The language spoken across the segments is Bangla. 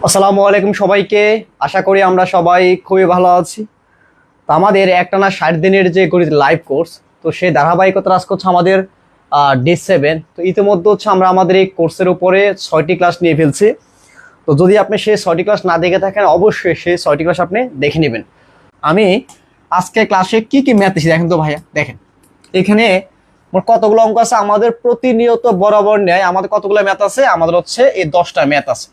আসসালামু আলাইকুম সবাইকে। আশা করি আমরা সবাই খুবই ভালো আছি। তো আমাদের একটানা 60 দিনের যে গণিত লাইভ কোর্স, তো সেই ধারাবাহিকতা আজকে হচ্ছে আমাদের ডে 7। তো ইতিমধ্যে হচ্ছে আমরা আমাদের এই কোর্সের উপরে 6টি ক্লাস নিয়ে ফেলছি। তো যদি আপনি সেই 6টি ক্লাস না দেখে থাকেন, অবশ্যই সেই 6টি ক্লাস আপনি দেখে নেবেন। আমি আজকে ক্লাসে কি কি ম্যাথ দিচ্ছি দেখেন তো ভাইয়া। দেখেন এখানে মোট কতগুলো অঙ্ক আছে। আমাদের প্রতিনিয়ত বরাবর ন্যায় আমাদের কতগুলো ম্যাথ আছে, আমাদের হচ্ছে এই 10টা ম্যাথ আছে।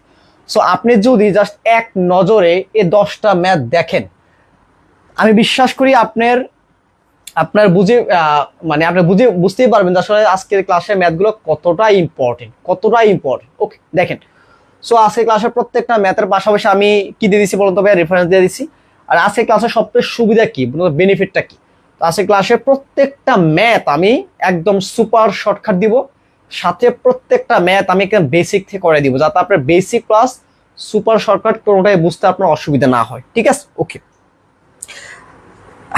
সো আপনি যদি জাস্ট এক নজরে এই 10টা ম্যাথ দেখেন, আমি বিশ্বাস করি আপনার আপনার বুঝে মানে আপনি বুঝতেই পারবেন যে আসলে আজকের ক্লাসের ম্যাথগুলো কতটা ইম্পর্টেন্ট। ওকে দেখেন, সো আজকের ক্লাসের প্রত্যেকটা ম্যাথের পাশাপাশি আমি কি দিয়ে দিচ্ছি বলুন তো ভাই, রেফারেন্স দিয়ে দিচ্ছি। আর আজকের ক্লাসের সবচেয়ে সুবিধা কি, বেনিফিটটা কি? তো আজকের ক্লাসের প্রত্যেকটা ম্যাথ আমি একদম সুপার শর্টকাট দিব, সাথে প্রত্যেকটা ম্যাথ আমি একদম বেসিক থেকে করে দিব, যাতে আপনার বেসিক প্লাস সুপার শর্টকাট কোনোটাই বুঝতে আপনার অসুবিধা না হয়। ঠিক আছে, ওকে।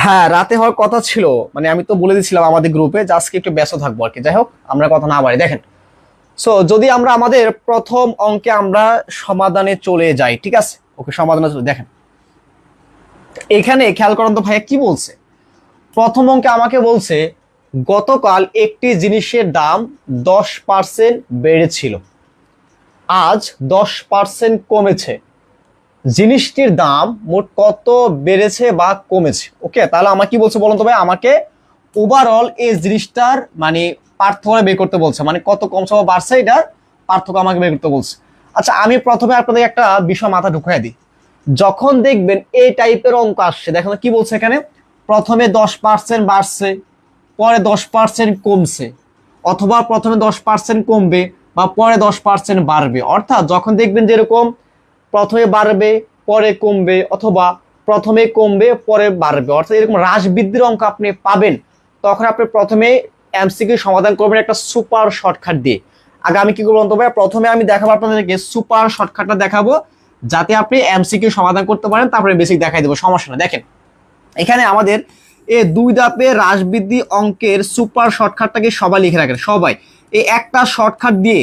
হ্যাঁ, রাতে হওয়ার কথা ছিল, মানে আমি তো বলে দিচ্ছিলাম আমাদের গ্রুপে যে আজকে একটু ব্যস্ত থাকবো আর কি। যাই হোক, আমরা কথা না বাড়ি। দেখেন, সো যদি আমরা আমাদের প্রথম অঙ্কে আমরা সমাধানে চলে যাই, ঠিক আছে, ওকে, সমাধানে চলে। দেখেন এখানে খেয়াল করেন তো ভাইয়া কি বলছে। প্রথম অঙ্কে আমাকে বলছে গতকাল একটি জিনিসের দাম 10% বেড়েছিল, আজ 10% কমেছে। জিনিসটির দাম মোট কত বেড়েছে বা কমেছে? ওকে, তাহলে আমার কি বলছে বলুন তো ভাই, আমাকে ওভারঅল এই জিনিসটার মানে পার্থক্য বের করতে বলছে, মানে কত কমছে বা বাড়ছে এটার পার্থক্য আমাকে বের করতে বলছে। আচ্ছা, আমি প্রথমে আপনাদের একটা বিষয় মাথা ঢুকিয়ে দিই। যখন দেখবেন এই টাইপের অঙ্ক আসছে, দেখেন কি বলছে এখানে, প্রথমে 10% বাড়ছে, পরে 10% কমছে, অথবা প্রথমে 10% কমবে বা পরে 10% বাড়বে। অর্থাৎ যখন দেখবেন যে এরকম প্রথমে বাড়বে পরে কমবে, অথবা প্রথমে কমবে পরে বাড়বে, অর্থাৎ এরকম হ্রাস বৃদ্ধির অঙ্ক আপনি পাবেন, তখন আপনি প্রথমে এমসিকিউ সমাধান করবেন একটা সুপার শর্টকাট দিয়ে। আগে আমি কি করবো বলতে পারি, প্রথমে আমি দেখাবো আপনাদেরকে সুপার শর্টকাটটা দেখাবো, যাতে আপনি এমসিকিউ সমাধান করতে পারেন, তারপরে বেসিক দেখাই দেবো, সমস্যা না। দেখেন এখানে আমাদের এই 2 ধাপে হ্রাস বৃদ্ধি অঙ্কের সুপার শর্টকাটটাকে সবাই লিখে রাখেন। সবাই এই একটা শর্টকাট দিয়ে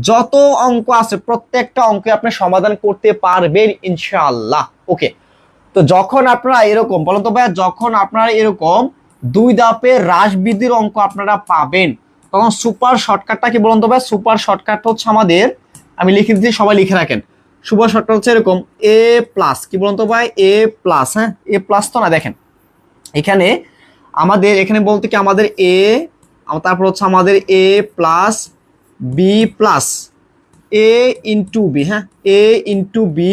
যত অঙ্ক আছে প্রত্যেকটা অঙ্কে আপনি সমাধান করতে পারবেন ইনশাআল্লাহ। ওকে, তো যখন আপনারা এরকম বলেন তো ভাইয়া, যখন আপনারা এরকম 2 ধাপে হ্রাস বৃদ্ধির অঙ্ক আপনারা পাবেন, তখন সুপার শর্টকাটটা কি বলুন তো ভাই? সুপার শর্টকাট হচ্ছে আমাদের, আমি লিখে দিচ্ছি, সবাই লিখে রাখেন। সুপার শর্টকাট হচ্ছে এরকম এ প্লাস, কি বলুন তো ভাই, এ প্লাস। হ্যাঁ, এ প্লাস তো না, দেখেন এখানে আমাদের এখানে বলতে কি আমাদের এ, তারপর হচ্ছে আমাদের এ প্লাস বি প্লাস এ ইন্টু বি। হ্যাঁ, এ ইন্টু বি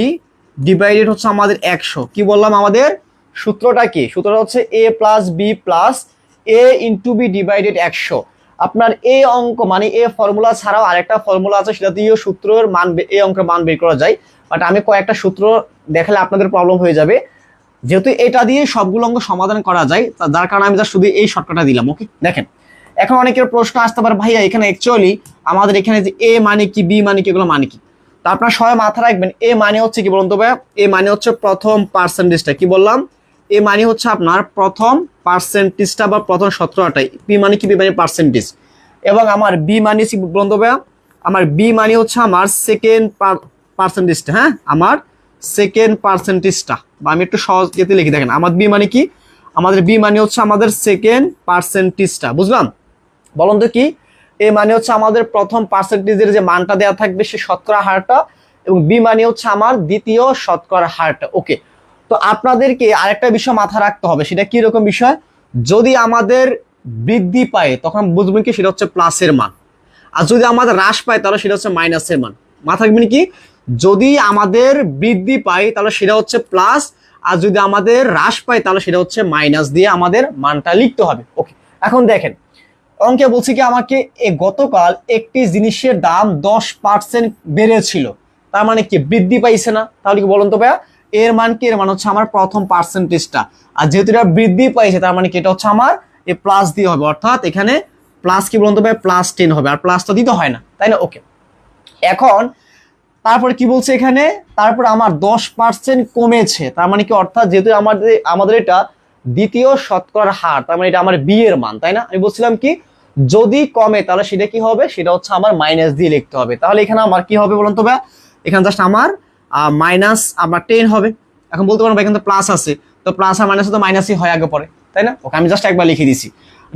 ডিভাইডেড হচ্ছে আমাদের 100। কি বললাম, আমাদের সূত্রটা কি? সূত্রটা হচ্ছে এ প্লাস বি প্লাস এ ইন্টু বি ডিভাইডেড 100। আপনার এই অঙ্ক মানে এ ফর্মুলা ছাড়াও আরেকটা ফর্মুলা আছে, সেটা দিয়েও সূত্রের মান, এই অঙ্কের মান বের করা যায়, বাট আমি কয়েকটা সূত্র দেখালে আপনাদের প্রবলেম হয়ে যাবে, যেহেতু এটা দিয়ে সবগুলো অঙ্ক সমাধান করা যায়, যার কারণে আমি শুধু এই শর্টকাটটা দিলাম। ওকে, দেখেন এখন অনেকের প্রশ্ন আসতে পারে, ভাইয়া এখানে অ্যাকচুয়ালি আমাদের এখানে যে এ মানে কি, বি মানে কি, এগুলো মানে কি? তো আপনারা সবাই মাথা রাখবেন, এ মানে হচ্ছে কি বলুন তো ভাইয়া, এ মানে হচ্ছে প্রথম পার্সেন্টেজটা। কি বললাম? এ মানে হচ্ছে আপনার প্রথম পার্সেন্টেজটা বা প্রথম শতকরাটাই। বি মানে কি, বি মানে পার্সেন্টেজ। এবং আমার বি মানে কি বলুন তো ভাইয়া, আমার বি মানে হচ্ছে আমার সেকেন্ড পার্সেন্টেজটা। হ্যাঁ, আমার সেকেন্ড পার্সেন্টেজটা, বা আমি একটু সহজ যেতে লিখি, দেখেন আমার বি মানে কি, আমাদের বি মানে হচ্ছে আমাদের সেকেন্ড পার্সেন্টেজটা। বুঝলাম? বলুন তো কি? এ মানে হচ্ছে আমাদের প্রথম পার্সেন্টেজের যে মানটা দেওয়া থাকবে সে শতকরা হারটা, এবং বি মানে হচ্ছে আমার দ্বিতীয় শতকরা হারটা। ওকে, তো আপনাদেরকে আরেকটা বিষয় মাথা রাখতে হবে, সেটা কি রকম বিষয়? যদি আমাদের বৃদ্ধি পায় তখন বুঝবেন কি, সেটা হচ্ছে প্লাসের মান, আর যদি আমাদের হ্রাস পায় তাহলে সেটা হচ্ছে মাইনাসের মান। মাথা রাখবেন কি, যদি আমাদের বৃদ্ধি পায় তাহলে সেটা হচ্ছে প্লাস, আর যদি আমাদের হ্রাস পায় তাহলে সেটা হচ্ছে মাইনাস দিয়ে আমাদের মানটা লিখতে হবে। ওকে, এখন দেখেন অঙ্কে বলছি কি আমাকে, গতকাল একটি জিনিসের দাম 10% বেড়েছিল, তার মানে কি বৃদ্ধি পাইছে না? তাহলে কি বলুন তো ভাইয়া, এর মান কি? এর মান হচ্ছে আমার প্রথম পার্সেন্টেজটা, আর যেহেতু এটা বৃদ্ধি পাইছে তার মানে কি এটা হচ্ছে আমার এ প্লাস দিয়ে হবে, অর্থাৎ এখানে প্লাস কি বলুন তো ভাই, +10 হবে, আর প্লাসটা দিতে হয় না, তাই না? ওকে, এখন তারপরে কি বলছে এখানে, তারপর আমার 10% কমেছে, তার মানে কি, অর্থাৎ যেহেতু আমাদের এটা দ্বিতীয় শতকরার হার, তার মানে এটা আমার বি এর মান, তাই না? আমি বলছিলাম কি, যদি কমে তাহলে সেটা কি হবে, সেটা হচ্ছে আমার মাইনাস দিয়ে লিখতে হবে। তাহলে এখানে আমার কি হবে বলুন তো ভাই, এখানে জাস্ট আমার মাইনাস আমার 10 হবে। এখন বলতে পারবো এখানে তো প্লাস আছে, তো প্লাস আর মাইনাসে তো মাইনাসই হয় আগে পরে, তাই না? ওকে, আমি জাস্ট একবার লিখে দিছি।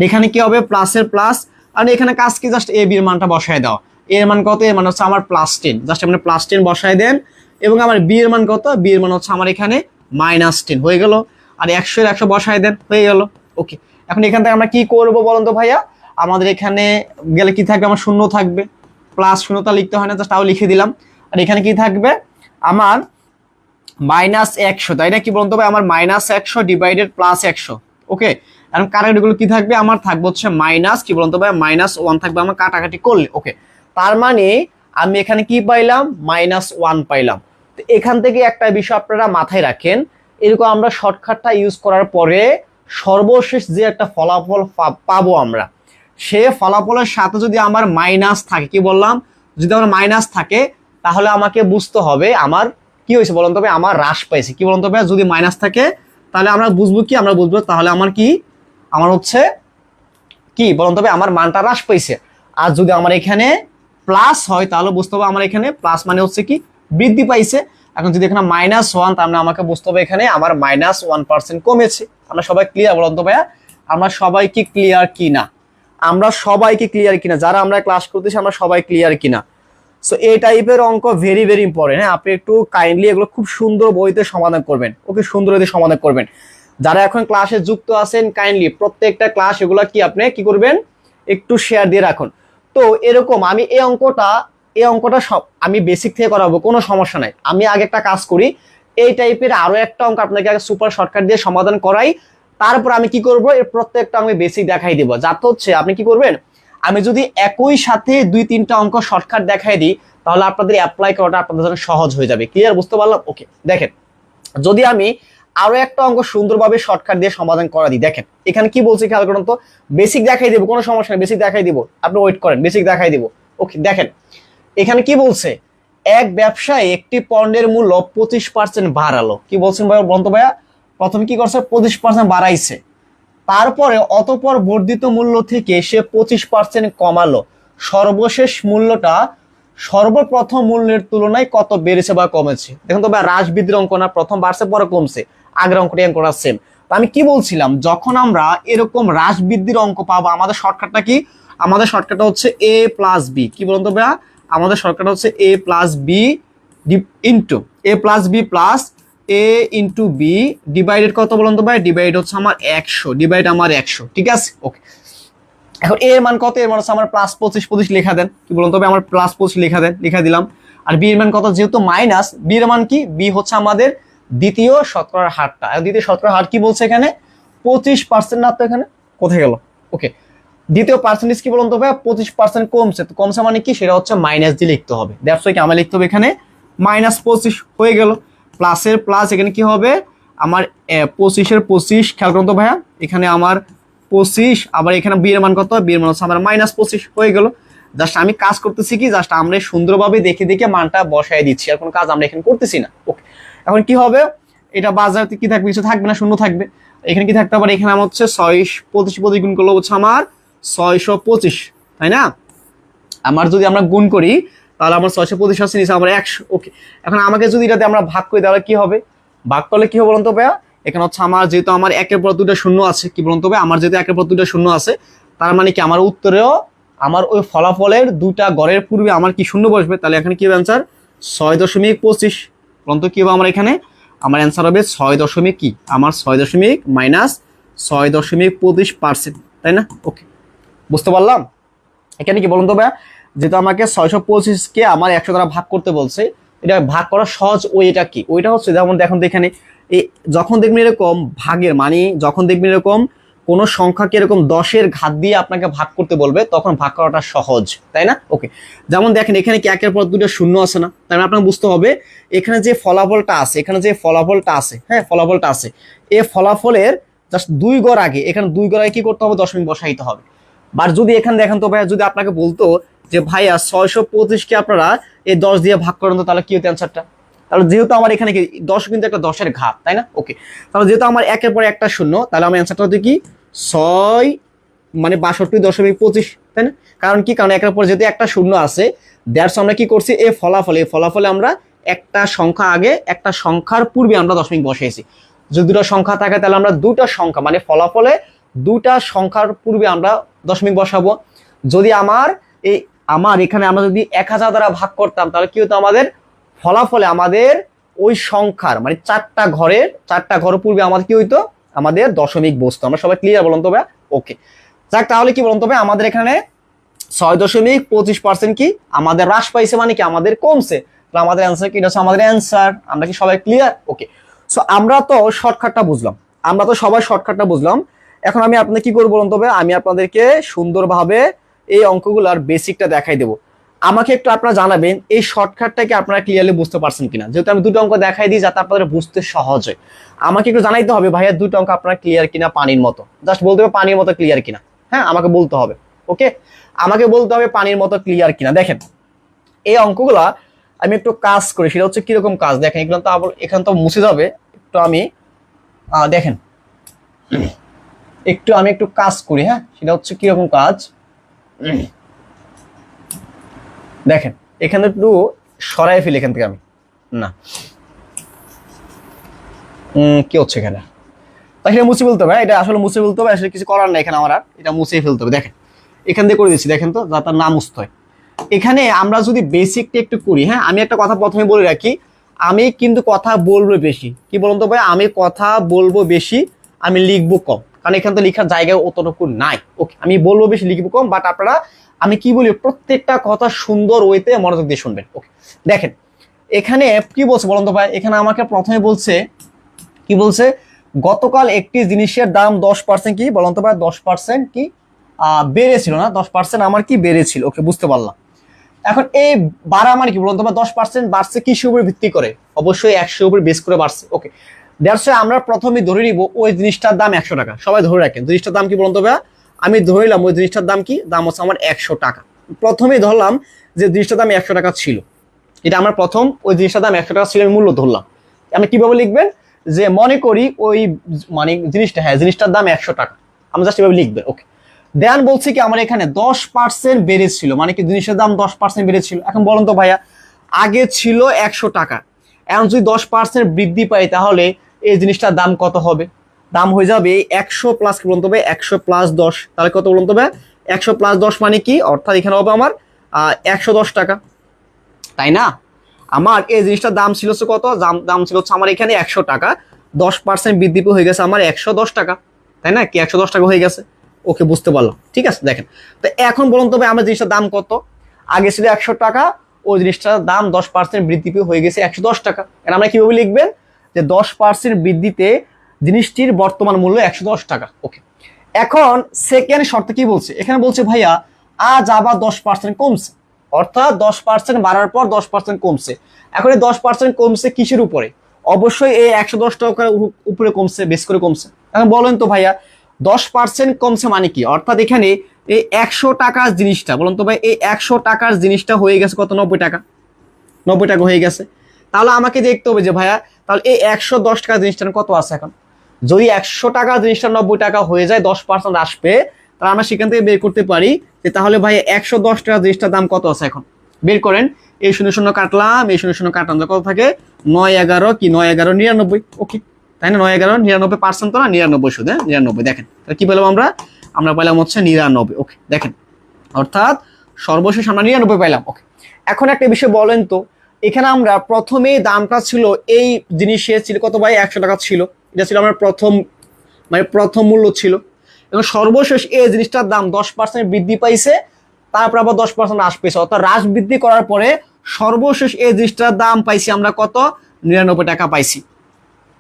এখানে কি হবে, প্লাসের প্লাস, আর এখানে কাজ কি, জাস্ট এ বির মানটা বসায় দাও। এর মান কত, এর মান হচ্ছে আমার +10, জাস্ট আপনি +10 বসায় দেন। এবং আমার বি এর মান কত, বি এর মান হচ্ছে আমার এখানে -10 হয়ে গেল। আর 100 এর 100 বসায় দেন, হয়ে গেল। ওকে, এখন এখান থেকে আমরা কি করব বলুন তো ভাইয়া? আমাদের এখানে গেলে কি থাকবে, আমার শূন্য থাকবে, প্লাস শূন্যতা লিখতে হয় না, জাস্ট তাও লিখে দিলাম। আর এখানে কি থাকবে, আমার -100, তাই না? কি বলুন তো ভাই, আমার -100 ডিভাইডেড +100। ওকে, এখন কাটাকাটিগুলো কি থাকবে, আমার থাকবে হচ্ছে মাইনাস, কি বলুন তো ভাই, -1 থাকবে আমার কাটাকাটি করলে। ওকে, তার মানে আমি এখানে কি পাইলাম, -1 পাইলাম। তো এখান থেকে একটা বিষয় আপনারা মাথায় রাখেন, এরকম আমরা শর্টকাটটা ইউজ করার পরে সর্বশেষ যে একটা ফলাফল পাবো আমরা, সে ফলাফলের সাথে যদি আমার মাইনাস থাকে, কি বললাম, যদি আমার মাইনাস থাকে, তাহলে আমাকে বুঝতে হবে আমার কি হয়েছে বলুন তবে, আমার হ্রাস পাইছে। কি বলুন তবে, যদি মাইনাস থাকে তাহলে আমরা বুঝবো কি, আমরা বুঝবো তাহলে আমার কি, আমার হচ্ছে কি বলুন তবে, আমার মানটা হ্রাস পাইছে। আর যদি আমার এখানে প্লাস হয় তাহলে বুঝতে হবে আমার এখানে প্লাস মানে হচ্ছে কি, বৃদ্ধি পাইছে। এখন যদি এখানে -1, তাহলে আমাকে বুঝতে হবে এখানে আমার -1% কমেছে। আমরা সবাই ক্লিয়ার বলুন তো ভাইয়া? আমরা সবাই কি ক্লিয়ার কিনা? আমরা সবাই কি ক্লিয়ার কিনা? যারা আমরা ক্লাস করতেছি আমরা সবাই ক্লিয়ার কিনা? সো এই টাইপের অঙ্ক ভেরি ভেরি ইম্পর্টেন্ট। হ্যাঁ, আপনি একটু কাইন্ডলি এগুলো খুব সুন্দর বইতে সমাধান করবেন। ওকে, সুন্দর বইতে সমাধান করবেন। যারা এখন ক্লাসে যুক্ত আছেন, কাইন্ডলি প্রত্যেকটা ক্লাস এগুলো কি আপনি কি করবেন, একটু শেয়ার দিয়ে রাখুন। তো এরকম আমি এই অঙ্কটা সব আমি বেসিক থেকে করাবো, কোনো সমস্যা নাই। আমি আগে একটা কাজ করি, এই টাইপের আরো একটা অঙ্ক আপনাকে আগে সুপার শর্টকাট দিয়ে সমাধান করাই, তারপর আমি কি করব, এর প্রত্যেকটা আমি বেসিক দেখাই দিব। যাতে হচ্ছে আপনি কি করবেন, আমি যদি একই সাথে 2-3টা অঙ্ক শর্টকাট দেখাই দিই, তাহলে আপনাদের অ্যাপ্লাই করাটা আপনাদের জন্য সহজ হয়ে যাবে। ক্লিয়ার, বুঝতে পারলাম? ওকে, দেখেন, যদি আমি আরো একটা অঙ্ক সুন্দরভাবে শর্টকাট দিয়ে সমাধান করা দিই, দেখেন এখানে কি বলছে, খেয়াল করুন তো। বেসিক দেখাই দিব, কোনো সমস্যা নেই, বেসিক দেখাই দিব, আপনি ওয়েট করেন, বেসিক দেখাই দিব। ওকে, দেখেন এখানে কি বলছে, এক ব্যবসায়ী একটি পণ্যের মূল্য 25% বাড়ালো। কি বলছেন ভাই, বলতো ভাইয়া? প্রথমে কি করছে, 25% বাড়াইছে, তারপরে অতঃপর বর্ধিত মূল্য থেকে সে 25% কমালো। সর্বশেষ মূল্যটা সর্বপ্রথম মূল্যের তুলনায় কত বেড়েছে বা কমেছে? দেখুন তো ভাই, হ্রাস বৃদ্ধির অঙ্ক না, প্রথম বাড়ছে পরে কমছে, আগের অঙ্কটা সেম। তো আমি কি বলছিলাম, যখন আমরা এরকম হ্রাস বৃদ্ধির অঙ্ক পাবো, আমাদের শর্টকাটটা কি, আমাদের শর্টকাটটা হচ্ছে a + b। কি বলুন তো ভাইয়া, আমাদের শর্টকাট হচ্ছে a + b into a into b divided কত বলুন তো ভাই, ডিভাইড হচ্ছে আমার 100, ডিভাইড আমার 100, ঠিক আছে? ওকে, এখন এর মান কত, এর মান হচ্ছে আমার +25 লেখা দেন। কি বলুন তবে, আমার +25 লেখা দেন, লেখা দিলাম। আর বি এর মান কত, যেহেতু মাইনাস, বি এর মান কি, বি হচ্ছে আমাদের দ্বিতীয় শতকরার হারটা। দ্বিতীয় শতকরার হার কি বলছে এখানে, 25% না, তো এখানে কোথায় গেল? ওকে, দ্বিতীয় পার্সেন্টেজ কি বলুন তো ভাই, 25% কমছে। তো কমছে মানে কি, সেটা হচ্ছে মাইনাস দিয়ে লিখতে হবে। দ্যাটস ওয়াই কি আমরা লিখতে হবে এখানে -25 হয়ে গেল। প্লাসের প্লাস, এখানে কি হবে আমার 25-এর 25, খেয়াল করুন তো ভাইয়া, এখানে আমার 25, আবার এখানে বি এর মান কত, বি এর মান হচ্ছে আমার -25 হয়ে গেল। জাস্ট আমি কাজ করতেছি কি, জাস্ট আমরা সুন্দরভাবে দেখে দেখে মানটা বসায় দিচ্ছি, আর কোনো কাজ আমরা এখানে করতেছি না। ওকে, এখন কি হবে, এটা বাজারে কি থাকবে, কিছু থাকবে না, শূন্য থাকবে। এখানে কি থাকতে পারে, এখানে আমার হচ্ছে 625 গুণ করলে হচ্ছে আমার 625, তাই না? আমার যদি আমরা গুণ করি তাহলে আমার 625 আসছে, নিচে আমার 100। ওকে, এখন আমাকে যদি এটাতে আমরা ভাগ করি তাহলে কি হবে, ভাগ করলে কি হবে বলুন তো ভাইয়া? এখানে হচ্ছে আমার যেহেতু আমার 1-এর পর 2টা শূন্য আছে, কি বলুন তো ভাই, আমার যেহেতু 1-এর পর 2টা শূন্য আছে, তার মানে কি আমার উত্তরেও আমার ওই ফলাফলের 2টা গড়ের পূর্বে আমার কি শূন্য বসবে। তাহলে এখানে কি হবে অ্যান্সার, 6.25। বলুন তো কি হবে আমার এখানে, আমার অ্যান্সার হবে 6 কি, আমার 6 মাইনাস 6.25%, তাই না? ওকে, বুঝতে পারলাম? এখানে কি বলুন তো ভাইয়া, যেহেতু আমাকে 625-কে আমার 100 দ্বারা ভাগ করতে বলছে, এটা ভাগ করা সহজ ওইটা কি, ওইটা হচ্ছে যেমন দেখুন এখানে যখন দেখবেন এরকম ভাগের মানে, যখন দেখবেন এরকম কোন সংখ্যাকে এরকম 10-এর ঘাত দিয়ে আপনাকে ভাগ করতে বলবে, তখন ভাগ করাটা সহজ, তাই না? ওকে, যেমন দেখেন এখানে কি 1-এর পর 2টা শূন্য আছে না, তাই না? আপনাকে বুঝতে হবে এখানে যে ফলাফলটা আছে, এখানে যে ফলাফলটা আছে, হ্যাঁ ফলাফলটা আছে, এই ফলাফলের জাস্ট 2 গড় আগে, এখানে 2 গড় আগে কি করতে হবে, দশমিক বসাইতে হবে। বা যদি এখানে দেখেন তো ভাইয়া, যদি আপনাকে বলতো যে ভাইয়া 625-কে আপনারা এই 10 দিয়ে ভাগ করেন, তো তাহলে কি হতো অ্যান্সারটা? তাহলে যেহেতু আমার এখানে কি 10 কিন্তু একটা 10-এর ঘাত, তাই না? ওকে, তাহলে যেহেতু আমার 1-এর পরে একটা শূন্য, তাহলে আমার অ্যান্সারটা হতো কি 6 মানে 62.25, তাই না? কারণ কি, কারণ 1-এর পর যেহেতু একটা শূন্য আছে, দ্যাটস আমরা কি করছি, এই ফলাফলে আমরা একটা সংখ্যা আগে একটা সংখ্যার পূর্বে আমরা দশমিক বসিয়েছি। যদি দুটো সংখ্যা থাকে তাহলে আমরা দুটো সংখ্যা মানে ফলাফলে দুটা সংখ্যার পূর্বে আমরা দশমিক বসাবো। যদি আমার এখানে আমরা যদি 1000 দ্বারা ভাগ করতাম তাহলে কি হতো, আমাদের ফলাফলে আমাদের ওই সংখ্যার মানে চারটা ঘর পূর্বে আমাদের কি হইতো, আমাদের দশমিক বসতো। আমরা সবাই ক্লিয়ার বলুন তো ভাই? ওকে, যাক তাহলে কি বলুন তো ভাই, আমাদের এখানে 6.25% কি আমাদের হ্রাস পাইছে, মানে কি আমাদের কমছে। তাহলে আমাদের অ্যান্সার কি, এটা হচ্ছে আমাদের অ্যান্সার। আমরা কি সবাই ক্লিয়ার? ওকে, সো আমরা তো শর্টকাটটা বুঝলাম, আমরা তো সবাই শর্টকাটটা বুঝলাম। এখন আমি আপনাদের কি করবো বলুন তবে, আমি আপনাদেরকে সুন্দরভাবে এই অঙ্কগুলোর বেসিকটা দেখাই দেবো। আমাকে একটু আপনারা জানাবেন এই শর্টকাটটাকে আপনারা ক্লিয়ারলি বুঝতে পারছেন কিনা, যেহেতু আমি দুটো অঙ্ক দেখাই দিই যাতে আপনাদের বুঝতে সহজ হয়। আমাকে একটু জানাইতে হবে ভাইয়া দুটো অঙ্ক আপনারা ক্লিয়ার কিনা, পানির মতো, জাস্ট বলতে হবে পানির মতো ক্লিয়ার কিনা। হ্যাঁ, আমাকে বলতে হবে। ওকে, আমাকে বলতে হবে পানির মতো ক্লিয়ার কিনা। দেখেন এই অঙ্কগুলা আমি একটু কাজ করি, সেটা হচ্ছে কিরকম কাজ দেখেন। এখানে তো মুছে যাবে, একটু আমি দেখেন আমি একটু কাজ করি। হ্যাঁ, সেটা হচ্ছে কিরকম কাজ দেখেন, এখানে একটু সরাই ফেলি এখান থেকে আমি, না কি হচ্ছে এখানে, তাই মুছে ফেলতে হবে। এটা আসলে মুছে ফেলতে হবে, আসলে কিছু করার নাই এখানে, আমার আর এটা মুছে ফেলতে হবে। দেখেন এখান দিয়ে করে দিচ্ছি, দেখেন তো যাতে না মুছতে হয়। এখানে আমরা যদি বেসিকটা একটু করি, হ্যাঁ আমি একটা কথা প্রথমে বলে রাখি, আমি কিন্তু কথা বলবো বেশি। কি বলুন তো ভাই, আমি কথা বলবো বেশি, আমি লিখবো কম, কারণ এখানে তো লেখার জায়গায় অতটুকু নাই। ওকে, আমি বলবো বেশি লিখবো কম, বাট আপনারা আমি কি বলি প্রত্যেকটা কথা সুন্দর ওয়েতে মনোযোগ দিয়ে শুনবেন। ওকে, দেখেন এখানে কি বলছে বলুন তো ভাই, এখানে আমাকে প্রথমে বলছে কি বলছে, গতকাল একটি জিনিসের দাম 10% কি বলুন তো ভাই, 10% কি বেড়েছিল না, 10% আমার কি বেড়েছিল। ওকে, বুঝতে পারলাম। এখন এই বাড়া মানে কি বলুন তো ভাই, 10% বাড়ছে কিসের উপর ভিত্তি করে, অবশ্যই 100 উপর বেস করে বাড়ছে। ওকে, দ্যাটস ওয়াই আমরা প্রথমে ধরে নিব ওই জিনিসটার দাম 100 টাকা। সবাই ধরে রাখেন জিনিসটার দাম কি বলুন তো ভাই, আমি ধরে নিলাম ওই জিনিসটার দাম কি, দাম হচ্ছে আমার 100 টাকা। প্রথমেই ধরলাম যে জিনিসটার দাম 100 টাকা ছিল, এটা আমার প্রথম ওই জিনিসটার দাম 100 টাকা ছিল, আমি মূল্য ধরলাম। আমি কিভাবে লিখবেন, যে মনে করি ওই মানে জিনিসটা, হ্যাঁ জিনিসটার দাম 100 টাকা, আমরা জাস্ট এভাবে লিখবেন। ওকে, দেন বলছি কি আমার এখানে 10% বেড়েছিল, মানে কি জিনিসের দাম 10% বেড়েছিল। এখন বলুন তো ভাইয়া, আগে ছিল 100 টাকা, এখন যদি 10% বৃদ্ধি পাই তাহলে এই জিনিসটার দাম কত হবে, দাম হয়ে যাবে 100 প্লাস কি বলুন তো ভাই, 100 প্লাস 10, তাহলে কত বলুন তো ভাই, 100 প্লাস 10 মানে কি, অর্থাৎ এখানে হবে আমার 110 টাকা, তাই না। আমার এই জিনিসটার দাম ছিল কত, দাম ছিল আমার এখানে 100 টাকা, 10% বৃদ্ধি হয়ে গেছে আমার 110 টাকা, তাই না, কি 110 টাকা হয়ে গেছে। ওকে, বুঝতে পারলাম, ঠিক আছে। দেখেন তো এখন বলুন তো ভাই, আমার জিনিসটার দাম কত, আগে ছিল 100 টাকা, ওই জিনিসটার দাম 10% বৃদ্ধি হয়ে গেছে 110 টাকা। এখন আমরা কিভাবে লিখবেন, যে 10% বৃদ্ধিতে জিনিসটির বর্তমান মূল্য 110 টাকা। ওকে, এখন সেকেন্ড শর্তে কি বলছে, এখানে বলছে ভাইয়া আজ আবার 10% কমছে, অর্থাৎ 10% বাড়ার পর 10% কমছে। এখন এই 10% কমছে কিসের উপরে, অবশ্যই এই 110 টাকার উপরে কমছে, বেশ করে কমছে। এখন বলেন তো ভাইয়া 10% কমছে মানে কি, অর্থাৎ এখানে এই 100 টাকার জিনিসটা বলুন তো ভাই, এই 100 টাকার জিনিসটা হয়ে গেছে কত, 90 টাকা, 90 টাকা হয়ে গেছে। তাহলে আমাকে দেখতে হবে যে ভাইয়া তাহলে এই 110 টাকার জিনিসটা কত আছে। এখন যদি 100 টাকার জিনিসটা 90 টাকা হয়ে যায়, 10% আসবে, তাহলে আমরা সেখান থেকে বের করতে পারি যে তাহলে ভাই 110 টাকার জিনিসটার দাম কত আছে। এখন বের করেন, এই 0 কাটলাম, এই 0 কাটলাম, কত থাকে 9 11 কি 9 11 99। ওকে, তাই না, 9 11 99% তো না, 99 শুধু, 99। দেখেন কি পেলাম আমরা পেলাম হচ্ছে 99। ওকে, দেখেন অর্থাৎ সর্বশেষ আমরা 99 পাইলাম। ওকে, এখন একটা বিষয় বলেন তো, এখানে আমরা প্রথমে দামটা ছিল এই জিনিসের ছিল কত ভাই, 100 টাকা ছিল, এটা ছিল আমার প্রথম মূল্য ছিল, এবং সর্বশেষ এই জিনিসটার দাম 10% বৃদ্ধি পাইছে, তারপর আবার 10% হ্রাস পেয়েছে, অর্থাৎ হ্রাস বৃদ্ধি করার পরে সর্বশেষ এই জিনিসটার দাম পাইছি আমরা কত, 99 টাকা পাইছি,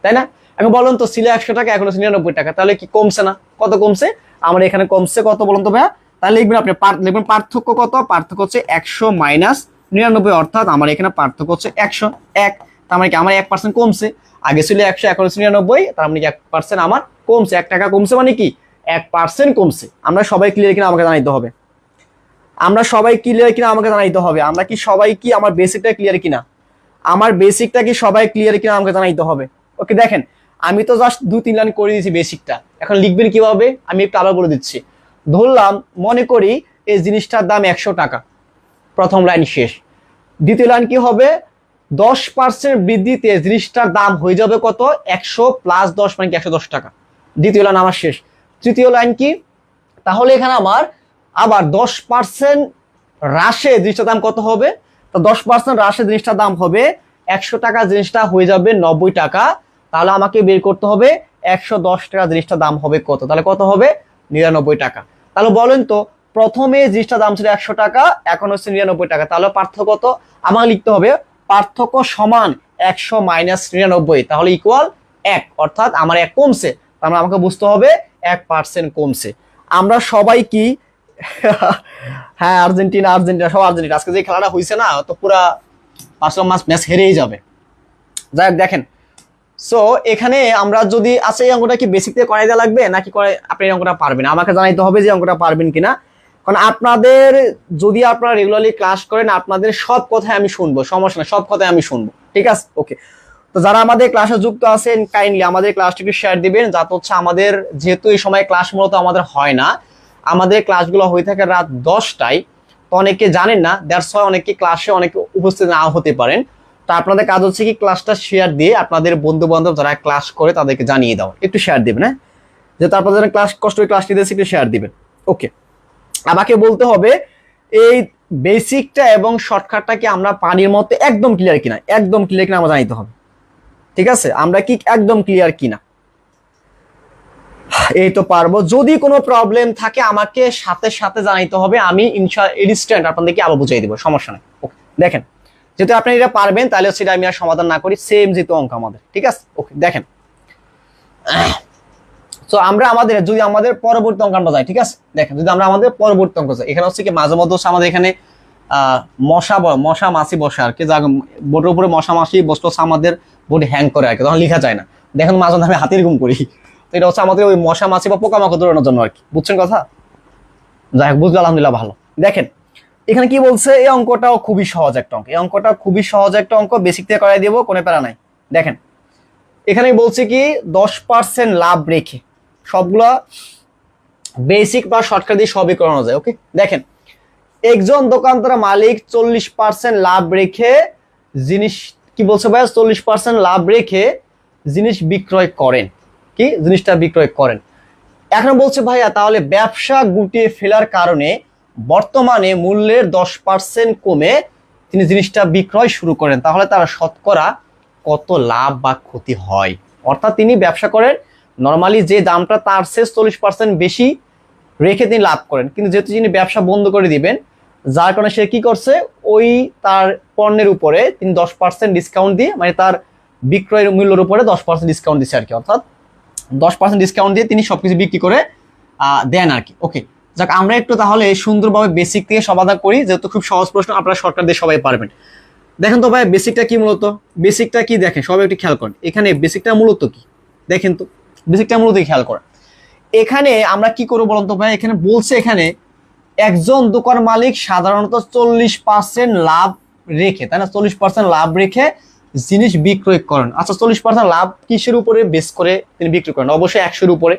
তাই না। এখন বলুন তো ছিল 100 টাকা, এখন হচ্ছে 99 টাকা, তাহলে কি কমছে না, কত কমছে, আমার এখানে কমছে কত বলুন তো ভাইয়া, তাহলে লিখবেন আপনি লিখবেন পার্থক্য কত, পার্থক্য হচ্ছে 100 মাইনাস 99, অর্থাৎ আমার এখানে পার্থক্য হচ্ছে 101, তার মানে কি আমার 1% কমছে, আগে ছিল 100 এখন হচ্ছে 99, তার মানে কি 1% আমার কমছে, 1 টাকা কমছে, মানে কি 1% কমছে। আমরা সবাই ক্লিয়ার কিনা আমাকে জানাইতে হবে, আমরা সবাই ক্লিয়ার কিনা আমাকে জানাইতে হবে, আমরা কি সবাই কি আমার বেসিকটা ক্লিয়ার কিনা, আমার বেসিকটা কি সবাই ক্লিয়ার কিনা আমাকে জানাইতে হবে। ওকে, দেখেন আমি তো জাস্ট 2-3 লাইন করে দিয়েছি বেসিকটা, এখন লিখবেন কিভাবে আমি একটু আবার বলে দিচ্ছি। ধরলাম মনে করি এই জিনিসটার দাম 100 টাকা, প্রথম লাইন শেষ। দ্বিতীয় লাইন কি হবে, 10% বৃদ্ধিতে জিনিসটার দাম হয়ে যাবে কত? 100 প্লাস 10 মানে কি 110 টাকা। দ্বিতীয় লাইন আমার শেষ। তৃতীয় লাইন কি? তাহলে এখানে আমার আবার 10% হ্রাসে জিনিসটার দাম কত হবে? তো 10% হ্রাসে জিনিসটার দাম হবে 100 টাকা, জিনিসটা হয়ে যাবে 90 টাকা। তাহলে আমাকে বের করতে হবে 110 টাকা জিনিসটার দাম হবে কত? তাহলে কত হবে? 99 টাকা। তাহলে বলেন তো, প্রথমে জিনিসটার দাম ছিল 100 টাকা, এখন হচ্ছে 99 টাকা। তাহলে পার্থক্য কত? আমাকে লিখতে হবে পার্থক্য সমান 100 মাইনাস 99, তাহলে ইকুয়াল 1, অর্থাৎ আমার 1 কমছে। তাহলে আমাকে বুঝতে হবে 1% কমছে। আমরা সবাই কি হ্যাঁ আর্জেন্টিনা সব আর্জেন্টিনা। আজকে যে খেলাটা হয়েছে না, তো পুরা 5 ম্যাচ হেরেই যাবে। যাই হোক দেখেন, সো এখানে আমরা যদি এই অঙ্কটা কি বেসিক থেকে করাই দেওয়া লাগবে নাকি আপনি এই অঙ্কটা পারবেন? আমাকে জানাইতে হবে যে অঙ্কটা পারবেন কিনা। কারণ আপনাদের যদি আপনারা রেগুলারলি ক্লাস করেন, আপনাদের সব কথাই আমি শুনবো, সমস্যা না, সব কথাই আমি শুনবো, ঠিক আছে? ওকে, তো যারা আমাদের ক্লাসে যুক্ত আছেন কাইন্ডলি আমাদের ক্লাসটি একটু শেয়ার দিবেন, যাতে হচ্ছে আমাদের, যেহেতু এই সময় ক্লাস মূলত আমাদের হয় না, আমাদের ক্লাসগুলো হয়ে থাকে রাত 10টায়। তো অনেকে জানেন না, দ্যাটস ওয়াই অনেকে ক্লাসে অনেকে উপস্থিত নাও হতে পারেন। তো আপনাদের কাজ হচ্ছে কি ক্লাসটা শেয়ার দিয়ে আপনাদের বন্ধু বান্ধব যারা ক্লাস করে তাদেরকে জানিয়ে দাও, একটু শেয়ার দিবেন, হ্যাঁ, যেহেতু আপনাদের ক্লাস কষ্ট করে ক্লাস নিতেছে, একটু শেয়ার দিবেন। ওকে, আমাকে বলতে হবে এই বেসিকটা এবং শর্টকাটটা কি আমরা পানির মতো একদম ক্লিয়ার কিনা, একদম ক্লিয়ার কিনা আমরা জানিতে হবে, ঠিক আছে? আমরা কি একদম ক্লিয়ার কিনা, এই তো পারবো। যদি কোনো প্রবলেম থাকে আমাকে সাথে সাথে জানাইতে হবে, আমি ইনস্ট্যান্ট আপনাদেরকে আবার বুঝিয়ে দিব, সমস্যা নেই। ওকে, দেখেন, যেহেতু আপনি এটা পারবেন তাহলে সেটা আমি আর সমাধান না করি, সেম যেহেতু অঙ্ক আমাদের, ঠিক আছে? ওকে, দেখেন, তো আমরা যদি আমাদের পরবর্তী অঙ্ক আমরা যাই, ঠিক আছে? দেখেন, যদি আমরা আমাদের পরবর্তী অঙ্ক যাই, এখানে হচ্ছে কি মাঝে মধ্যে আমাদের এখানে মশা মাছি বসে আর কি, যা বোর্ডের উপরে মশা মাছি বসলো আমাদের বোর্ড হ্যাং করে আর কি, তখন লেখা যায় না। দেখেন মাঝে মধ্যে আমি হাতের ঘুম করি, তো এটা হচ্ছে আমাদের ওই মশা মাছি বা পোকামাকড় দৌড়ানোর জন্য আর কি, বুঝছেন কথা? যাই হোক, বুঝলে আলহামদুলিল্লাহ ভালো। দেখেন এখানে কি বলছে, এই অঙ্কটাও খুবই সহজ একটা অঙ্ক, এই অঙ্কটা খুবই সহজ একটা অঙ্ক, বেসিক থেকে করাই দেবো, কোনো প্যারা নাই। দেখেন এখানে বলছে কি 10% লাভ রেখে, সবগুলা বেসিক বা শর্টকাট দিয়ে সবই করানো যায়। ওকে, দেখেন একজন দোকানদার মালিক 40% লাভ রেখে জিনিস, কি বলছে ভাই, 40% লাভ রেখে জিনিস বিক্রয় করেন, কি জিনিসটা বিক্রয় করেন। এখন বলছে ভাইয়া তাহলে ব্যবসা গুটিয়ে ফেলার কারণে বর্তমানে মূল্যের 10% কমে তিনি জিনিসটা বিক্রয় শুরু করেন, তাহলে তারা শতকরা কত লাভ বা ক্ষতি হয়? অর্থাৎ তিনি ব্যবসা করেন, নর্মালি যে দামটা তার চেয়ে 40% বেশি রেখে তিনি লাভ করেন, কিন্তু যেহেতু তিনি ব্যবসা বন্ধ করে দিবেন, যার কারণে সে কি করছে, ওই তার পণ্যের উপরে তিনি 10% ডিসকাউন্ট দিয়ে, মানে তার বিক্রয়ের মূল্যের উপরে 10% ডিসকাউন্ট দিচ্ছে আর কি, অর্থাৎ 10% ডিসকাউন্ট দিয়ে তিনি সবকিছু বিক্রি করে দেন আর কি। ওকে, যাক, আমরা একটু তাহলে সুন্দরভাবে বেসিক থেকে সমাধান করি, যেহেতু খুব সহজ প্রশ্ন, আপনারা শর্টকাট দিয়ে সবাই পারবেন। দেখেন তো ভাই বেসিকটা কি, মূলত বেসিকটা কি দেখেন, সবাই একটু খেয়াল করেন। এখানে বেসিকটা মূলত কি দেখেন তো, বেসিকটা মূলত খেয়াল করেন। এখানে আমরা কি করবো বলুন তো ভাই, এখানে বলছে এখানে একজন দোকান মালিক সাধারণত 40% লাভ রেখে, তাই না, 40% লাভ রেখে জিনিস বিক্রয় করেন। আচ্ছা, 40% লাভ কিসের উপরে বেস করে তিনি বিক্রি করেন? অবশ্যই 100-এর উপরে।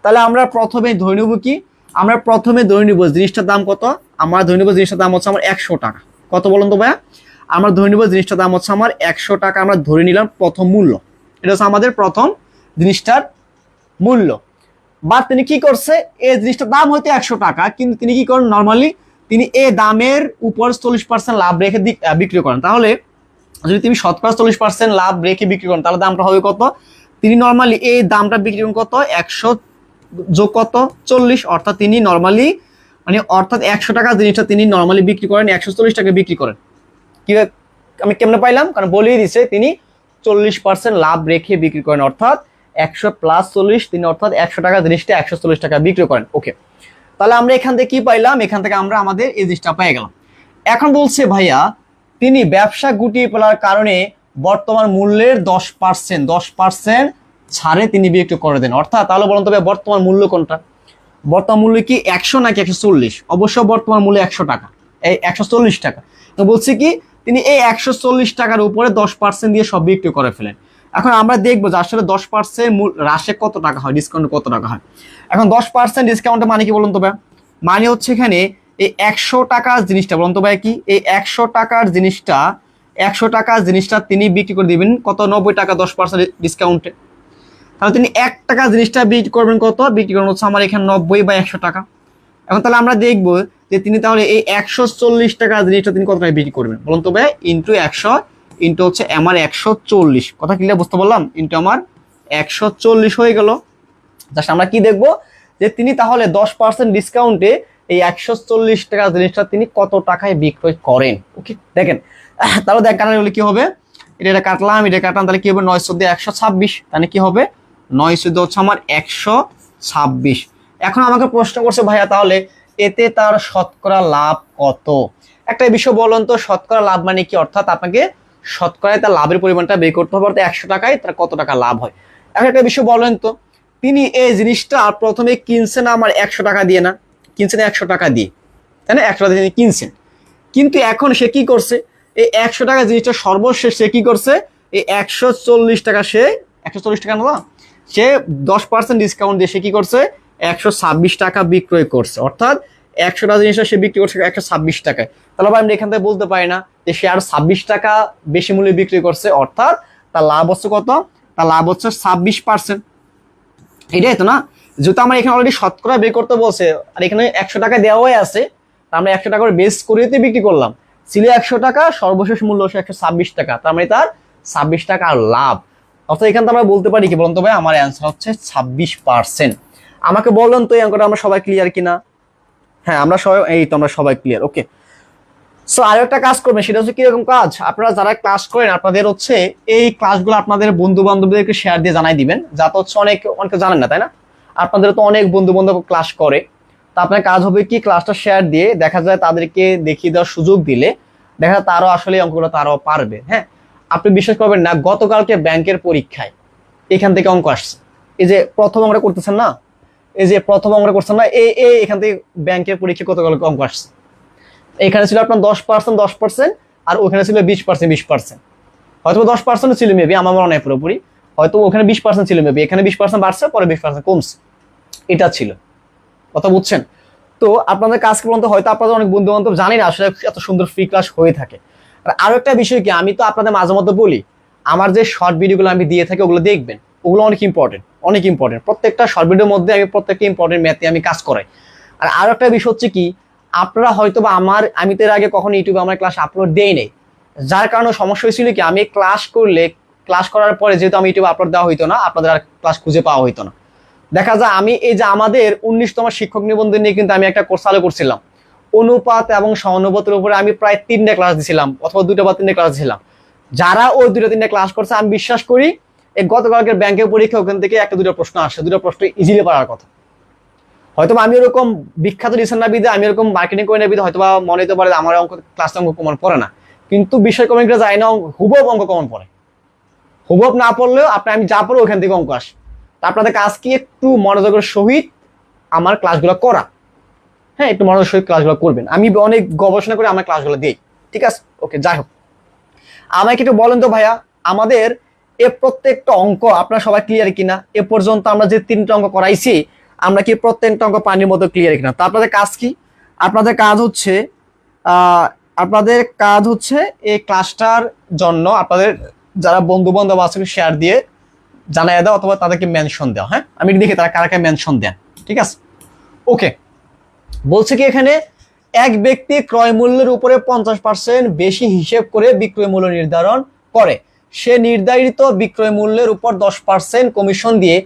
তাহলে আমরা প্রথমে ধরে নেব কি, আমরা প্রথমে ধরে নিব জিনিসটার দাম কত, আমরা ধরে নিব জিনিসটার দাম হচ্ছে আমার 100 টাকা। কত বলুন তো ভাইয়া? আমরা ধরে নিব জিনিসটার দাম হচ্ছে আমার 100 টাকা, আমরা ধরে নিলাম প্রথম মূল্য, এটা হচ্ছে আমাদের প্রথম জিনিসটার মূল্য। বা তিনি কি করছে, এই জিনিসটার দাম হয়তো 100 টাকা, কিন্তু তিনি কি করেন, নর্মালি তিনি এই দামের উপর 40% লাভ রেখে বিক্রি করেন। তাহলে যদি তুমি 40% লাভ রেখে বিক্রি করেন, তাহলে দামটা হবে কত? তিনি নর্মালি এই দামটা বিক্রি করেন কত, 100 যোগ কত 40, অর্থাৎ তিনি নর্মালি মানে অর্থাৎ 100 টাকা জিনিসটা তিনি নর্মালি বিক্রি করেন 140 টাকা বিক্রি করেন। কি আমি কেমনে পাইলাম? কারণ বলেই দিছে তিনি 40% লাভ রেখে বিক্রি করেন, অর্থাৎ 100 প্লাস 40, তিনি অর্থাৎ 100 টাকা জিনিসটা 140 টাকা বিক্রি করেন। ওকে, তাহলে আমরা এখান থেকে কি পাইলাম? এখান থেকে আমরা আমাদের এই জিনিসটা পেয়ে গেলাম। এখন বলছে ভাইয়া তিনি ব্যবসা গুটিয়ে ফেলার কারণে বর্তমান মূল্যের 10% ছাড়ে তিনি বিক্রি করে দেন, অর্থাৎ তাহলে বলুন তবে বর্তমান মূল্য কোনটা? বর্তমান মূল্য কি 100 নাকি 140? অবশ্য বর্তমান মূল্য 100 টাকা, এই 140 টাকা। তো বলছি কি তিনি এই 140 টাকার উপরে 10% দিয়ে সব বিক্রি করে ফেলেন। এখন আমরা দেখবো যে আসলে 10% হ্রাসে কত টাকা হয়, ডিসকাউন্টে কত টাকা হয়। এখন 10% ডিসকাউন্টে মানে কি বলুন তো ভাই? মানে হচ্ছে এখানে এই 100 টাকার জিনিসটা বলুন তো ভাই কি, এই 100 টাকার জিনিসটা 100 টাকা জিনিসটা তিনি বিক্রি করে দিবেন কত, 90 টাকা 10% ডিসকাউন্টে। তাহলে তিনি 1 টাকা জিনিসটা বিক্রি করবেন কত, বিক্রি করবেন হচ্ছে আমার এখানে 90 বা 100 টাকা। এখন তাহলে আমরা দেখবো যে তিনি তাহলে এই 140 টাকা জিনিসটা তিনি কত টাকা বিক্রি করবেন বলুন তো ভাই, ইন্টু 100 ইন্টু হচ্ছে আমার 140, কথা ক্লিয়ার বুঝতে পারলাম, ইন্টু আমার 140 হয়ে গেল। জাস্ট আমরা কি দেখবো যে তিনি তাহলে 10% ডিসকাউন্টে এই 140 টাকা জিনিসটা তিনি কত টাকায় বিক্রয় করেন। ওকে দেখেন, তাহলে দেখ কাটার হলে কি হবে, এটা কাটলাম, এটা কাটলাম, তাহলে কি হবে 9 × 126, তাহলে কি হবে 9 হচ্ছে আমার 126। এখন আমাকে প্রশ্ন করছে ভাইয়া তাহলে এতে তার শতকরা লাভ কত। একটা বিষয় বলুন তো, শতকরা লাভ মানে কি, অর্থাৎ আপনাকে শতকরায় তার লাভের পরিমাণটা বের করতে হবে, অর্থাৎ 100 টাকায় তার কত টাকা লাভ হয়। এখন একটা বিষয় বলেন তো, তিনি এই জিনিসটা প্রথমে কিনছেন আমার 100 টাকা দিয়ে না, কিনছেন 100 টাকা দিয়ে, তাই না, 100 টাকা দিয়ে কিনছেন, কিন্তু এখন সে কি করছে, এই 100 টাকা জিনিসটা সর্বশেষ সে কি করছে, এই 140 টাকা, সে 140 টাকা না, সে 10% ডিসকাউন্ট দিয়ে সে কি করছে 126 টাকা বিক্রয় করছে, অর্থাৎ 100 টাকা জিনিসটা সে বিক্রি করছে 126 টাকায়। তাহলে আমরা এখান থেকে বলতে পারি না যে সে আরো 26 টাকা বেশি মূল্যে বিক্রি করছে, অর্থাৎ তার লাভ হচ্ছে কত, তার লাভ হচ্ছে 26%। এটাই তো না, যেহেতু আমার এখানে অলরেডি শতকরা বের করতে বলছে আর এখানে 100 টাকা দেওয়াই আছে, আমরা 100 টাকা বেস করিয়ে বিক্রি করলাম, ছিল 100 টাকা, সর্বশেষ মূল্য হচ্ছে 126 টাকা, তার মানে তার 26 টাকার লাভ। অর্থাৎ এখান থেকে আমরা বলতে পারি কি বলুন তো ভাই, আমার অ্যান্সার হচ্ছে 26%। আমাকে বললেন তো এই অঙ্কটা আমরা সবাই ক্লিয়ার কিনা? হ্যাঁ আমরা সবাই, এই তো আমরা সবাই ক্লিয়ার। ওকে, সো আরো একটা কাজ করবেন, সেটা হচ্ছে কিরকম কাজ, আপনারা যারা ক্লাস করেন আপনাদের হচ্ছে এই ক্লাসগুলো আপনাদের বন্ধু বান্ধবদেরকে শেয়ার দিয়ে জানাই দিবেন, যাতে হচ্ছে অনেকে জানেন না, তাই না, আপনাদের তো অনেক বন্ধু বান্ধব ক্লাস করে, তা আপনার কাজ হবে কি ক্লাসটা শেয়ার দিয়ে দেখা যায় তাদেরকে দেখিয়ে দেওয়ার সুযোগ দিলে দেখা যায় তারও আসলে অঙ্কগুলো তারাও পারবে। হ্যাঁ, আপনি বিশ্বাস করবেন না, গতকালকে ব্যাংকের পরীক্ষায় এখান থেকে অঙ্ক আসছে, এই যে প্রথম অঙ্কটা করতেছেন না, এই যে প্রথম অঙ্কটা করছেন না, এখান থেকে ব্যাংকের পরীক্ষায় গতকালকে অঙ্ক আসছে। এখানে ছিল আপনার 10% আর ওখানে ছিল 20%, হয়তো 10% ছিল মেবি, আমার মনে হয় পুরোপুরি, হয়তো ওখানে 20% ছিল মেবি, এখানে 20% বাড়ছে, পরে 20% কমছে, এটা ছিল, কথা বুঝছেন? তো আপনাদের কাজ কি বলতে, হয়তো আপনাদের অনেক বন্ধু বান্ধব জানি না আসলে এত সুন্দর ফ্রি ক্লাস হয়ে থাকে। আর আরো একটা বিষয় কি, আমি তো আপনাদের মাঝে মধ্যে বলি আমার যে শর্ট ভিডিওগুলো আমি দিয়ে থাকি ওগুলো দেখবেন, ওগুলো অনেক ইম্পর্টেন্ট, অনেক ইম্পর্টেন্ট, প্রত্যেকটা শর্ট ভিডিওর মধ্যে আমি প্রত্যেকটা ইম্পর্টেন্ট ম্যাথে আমি কাজ করাই। আর আরো একটা বিষয় হচ্ছে কি, আপনারা হয়তো বা আমি তো এর আগে কখনো ইউটিউবে আমার ক্লাস আপলোড দেই নাই, যার কারণে সমস্যা হয়েছিল কি, আমি ক্লাস করার পরে যেহেতু আমি ইউটিউবে আপলোড দেওয়া হইতো না, আপনাদের আর ক্লাস খুঁজে পাওয়া হইতো না। দেখা যায় আমি এই যে আমাদের 19তম শিক্ষক নিবন্ধন নিয়ে কিন্তু আমি একটা কোর্স চালু করছিলাম, অনুপাত এবং সমানুপাতের উপরে আমি প্রায় 3টা ক্লাস দিছিলাম, অথবা 2টা বা 3টা ক্লাস দিছিলাম। যারা ওই 2টা 3টা ক্লাস করছে আমি বিশ্বাস করি এই গতকালকের ব্যাংকের পরীক্ষা ওখান থেকে 1-2টা প্রশ্ন আসে, 2টা প্রশ্ন ইজিলি পারার কথা। হয়তো আমি এরকম বিখ্যাত রিসেন্ট না বিদে, আমি এরকম মার্কেটিং করে না বিদে হয়তো বা মনে হতে পারে আমার ক্লাস অঙ্ক কমন পড়ে না, কিন্তু বিষয় কমিটিরা যায় না, হুবহু অঙ্ক কমন পড়ে, হুবহু না পড়লেও আমি যা পড়ো ওখান থেকে অঙ্ক আসে। আপনাদের কাজ কি একটু মনোযোগের সহিত আমার ক্লাসগুলো করা, হ্যাঁ একটু মনোযোগের সহিত ক্লাসগুলো করবেন, আমি অনেক গবেষণা করে আমার ক্লাসগুলো দিই, ঠিক আছে? ওকে, যাই হোক, আমাকে একটু বলেন তো ভাইয়া আমাদের এ প্রত্যেকটা অঙ্ক আপনারা সবাই ক্লিয়ার কিনা, এ পর্যন্ত আমরা যে 3টা অঙ্ক করাইছি আমরা কি প্রত্যেকটা অঙ্ক পানির মতো ক্লিয়ার কিনা? তো আপনাদের কাজ কি, আপনাদের কাজ হচ্ছে এই ক্লাসটার জন্য আপনাদের যারা বন্ধু বান্ধব আছে শেয়ার দিয়ে জানাই দাও, অথবা তাদেরকে মেনশন দেওয়া। হ্যাঁ, আমি দেখি তারা কারা কারা মেনশন দেন, ঠিক আছে? ওকে, বলছে কি এখানে এক ব্যক্তি ক্রয় মূল্যের উপরে 50% বেশি হিসেব করে বিক্রয় মূল্য নির্ধারণ করে, সে নির্ধারিত বিক্রয় মূল্যের উপর 10% কমিশন দিয়ে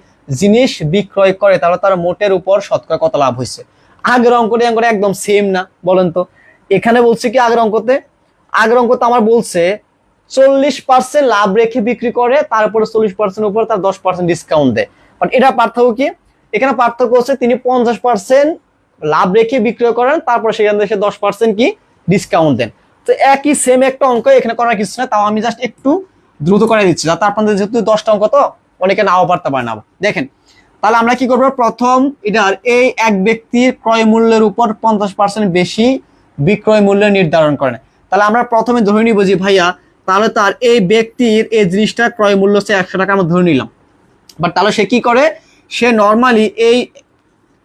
জিনিস বিক্রয় করে, তাহলে তার মোটের উপর শতকরা কত লাভ হয়েছে? আগের অঙ্কটি একদম সেম না, বলেন তো? এখানে বলছে কি আগের অঙ্কতে আমার বলছে 40% লাভ রেখে বিক্রি করে, তারপরে 40% উপর তার 10% ডিসকাউন্ট দেয়, বাট এটা পার্থক্য কি, এখানে পার্থক্য হচ্ছে তিনি 50% লাভ রেখে বিক্রয় করেন, তারপর সেখান থেকে 10% কি ডিসকাউন্ট দেন। তো একই সেম একটা অঙ্ক, এখানে করার কিছু না, তাও আমি জাস্ট একটু দ্রুত করে দিচ্ছি যাতে আপনাদের, যেহেতু 10টা অঙ্ক তো অনেকে নাও পারতে পারে না। দেখেন তাহলে আমরা কি করবো, প্রথম এটার এই এক ব্যক্তির ক্রয় মূল্যের উপর 50% বেশি বিক্রয় মূল্য নির্ধারণ করেন, তাহলে আমরা প্রথমে ধরে নিব যে ভাইয়া তাহলে তার এই ব্যক্তির এই জিনিসটা ক্রয় মূল্য হচ্ছে 100 টাকা, আমরা ধরে নিলাম, বাট তাহলে সে কি করে, সে নর্মালি এই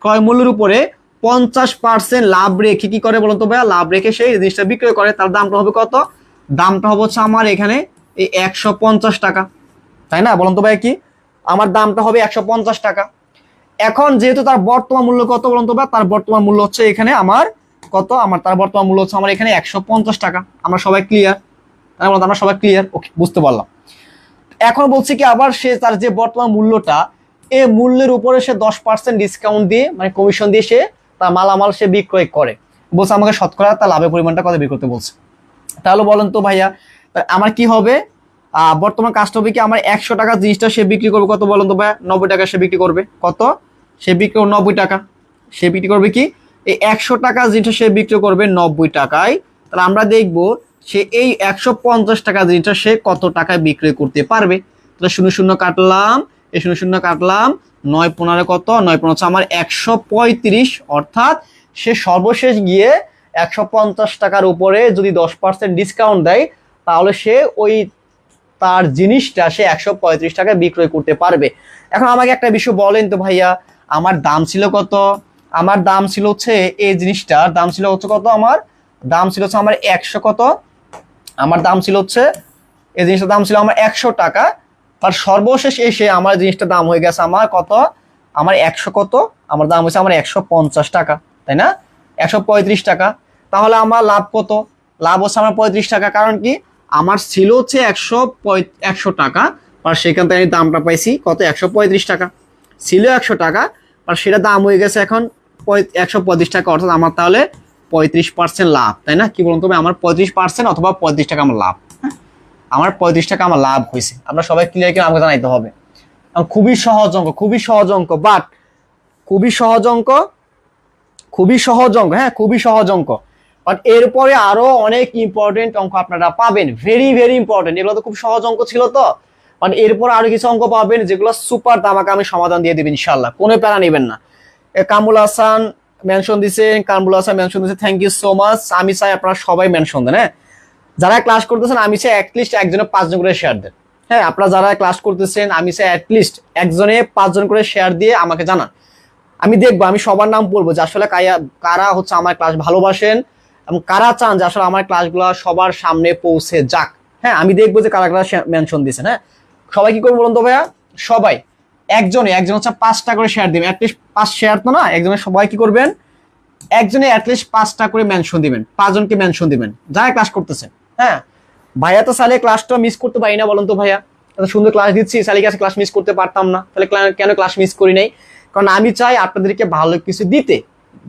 ক্রয় মূল্যের উপরে 50% লাভ রেখে কি করে বলুন তো ভাইয়া, লাভ রেখে সেই জিনিসটা বিক্রয় করে, তার দামটা হবে কত, দামটা হবে হচ্ছে আমার এখানে এই 150 টাকা, তাই না? বলুন তো ভাই কি আমার দামটা হবে 150 টাকা। এখন যেহেতু তার বর্তমান মূল্য কত বলুন তো ভাই, তার বর্তমান মূল্য হচ্ছে এখানে আমার কত, আমার তার বর্তমান মূল্য হচ্ছে আমার এখানে 150 টাকা। আমরা সবাই ক্লিয়ার? তাই বলুন, আমরা সবাই ক্লিয়ার? ওকে, বুঝতে পারলাম। এখন বলছি কি আবার সে তার যে বর্তমান মূল্যটা, এই মূল্যের উপরে সে 10% ডিসকাউন্ট দিয়ে মানে কমিশন দিয়ে সে তার মালামাল সে বিক্রয় করে। বলছে আমাকে শতকরা তার লাভের পরিমাণটা কত বিক্রি করতে বলছে। তাহলে বলেন তো ভাইয়া আমার কি হবে, বর্তমান কাজটা হবে কি আমার 100 টাকা জিনিসটা সে বিক্রি করবে কত বলেন তো ভাইয়া, 90 টাকা সে বিক্রি করবে। কত সে বিক্রি করবে? 90 টাকা। সে বিক্রি করবে কি এই 100 টাকা জিনিসটা সে বিক্রি করবে 90 টাকায়। তাহলে আমরা দেখব সে এই 150 টাকা জিনিসটা সে কত টাকায় বিক্রি করতে পারবে। তাহলে 0 0 কাটলাম, এই 0 0 কাটলাম, 9 15 কত, 9 15 হচ্ছে আমার 135। অর্থাৎ সে সর্বশেষ গিয়ে 150 টাকার উপরে যদি 10% ডিসকাউন্ট দেয় তাহলে সে ওই তার জিনিসটা সে 135 টাকায় বিক্রয় করতে পারবে। এখন আমাকে একটা বিষয় বলেন তো ভাইয়া, আমার দাম ছিল কত? আমার দাম ছিল হচ্ছে এই জিনিসটার দাম ছিল হচ্ছে কত, আমার দাম ছিল হচ্ছে আমার 100 কত, আমার দাম ছিল হচ্ছে এই জিনিসটার দাম ছিল আমার 100 টাকা। আর সর্বশেষ এসে আমার জিনিসটার দাম হয়ে গেছে আমার কত, আমার 100 কত, আমার দাম হচ্ছে আমার 150 টাকা, তাই না? 135 টাকা। তাহলে আমার লাভ কত? লাভ হচ্ছে আমার 35 টাকা। কারণ কি আমার ছিল হচ্ছে 100 টাকা, আর সেখান থেকে আমি দামটা পাইছি কত, 135 টাকা। ছিল 100 টাকা আর সেটা দাম হয়ে গেছে এখন 135 টাকা। অর্থাৎ আমার তাহলে 35% লাভ, তাই না? কি বলুন তবে আমার 35% অথবা 35 টাকা আমার লাভ। আমার 35 টাকা আমার লাভ হয়েছে। আমরা সবাই ক্লিয়ার করে আমাকে জানাইতে হবে। খুবই সহজ অঙ্ক, খুবই সহজ অঙ্ক, বাট খুবই সহজ অঙ্ক, খুবই সহজ অঙ্ক, হ্যাঁ খুবই সহজ অঙ্ক। বাট এরপরে আরো অনেক ইম্পর্টেন্ট অঙ্ক আপনারা পাবেন, ভেরি ভেরি ইম্পর্টেন্ট। এগুলো তো খুব সহজ অঙ্ক ছিল তো, বাট এরপর আরো কিছু অঙ্ক পাবেন যেগুলো সুপার দামাকে আমি সমাধান দিয়ে দেবেন ইনশাল্লাহ, কোনো প্যারা নেবেন না। কামরুল হাসান মেনশন দিছেন, কামরুল হাসান মেনশন দিচ্ছে, থ্যাংক ইউ সো মাচ। আমি চাই আপনারা সবাই মেনশন দেন। হ্যাঁ, যারা ক্লাস করতেছেন আমি চাই অ্যাটলিস্ট একজনে 5 জন করে শেয়ার দেন। হ্যাঁ, আপনারা যারা ক্লাস করতেছেন আমি চাই অ্যাটলিস্ট একজনে 5 জন করে শেয়ার দিয়ে আমাকে জানান। আমি দেখবো, আমি সবার নাম বলবো যে আসলে কারা হচ্ছে আমার ক্লাস ভালোবাসেন এবং কারা চান যে আসলে আমার ক্লাসগুলো সবার সামনে পৌঁছে যাক। হ্যাঁ, আমি দেখবো যে কারা কারা মেনশন দিয়েছেন। হ্যাঁ, সবাই কি করবো বলুন তো ভাইয়া, সবাই একজন হচ্ছে 5টা করে শেয়ার দিবেন, অ্যাটলিস্ট 5 শেয়ার তো না, একজনের সবাই কি করবেন, একজনে অ্যাটলিস্ট 5টা করে মেনশন দিবেন, 5 জনকে মেনশন দিবেন যারা ক্লাস করতেছেন। হ্যাঁ, ভাইয়া তো সালে ক্লাসটা মিস করতে পারি না বলুন তো ভাইয়া, এত সুন্দর ক্লাস দিচ্ছি, সালে কাছে ক্লাস মিস করতে পারতাম না, তাহলে কেন ক্লাস মিস করি নাই? কারণ আমি চাই আপনাদেরকে ভালো কিছু দিতে।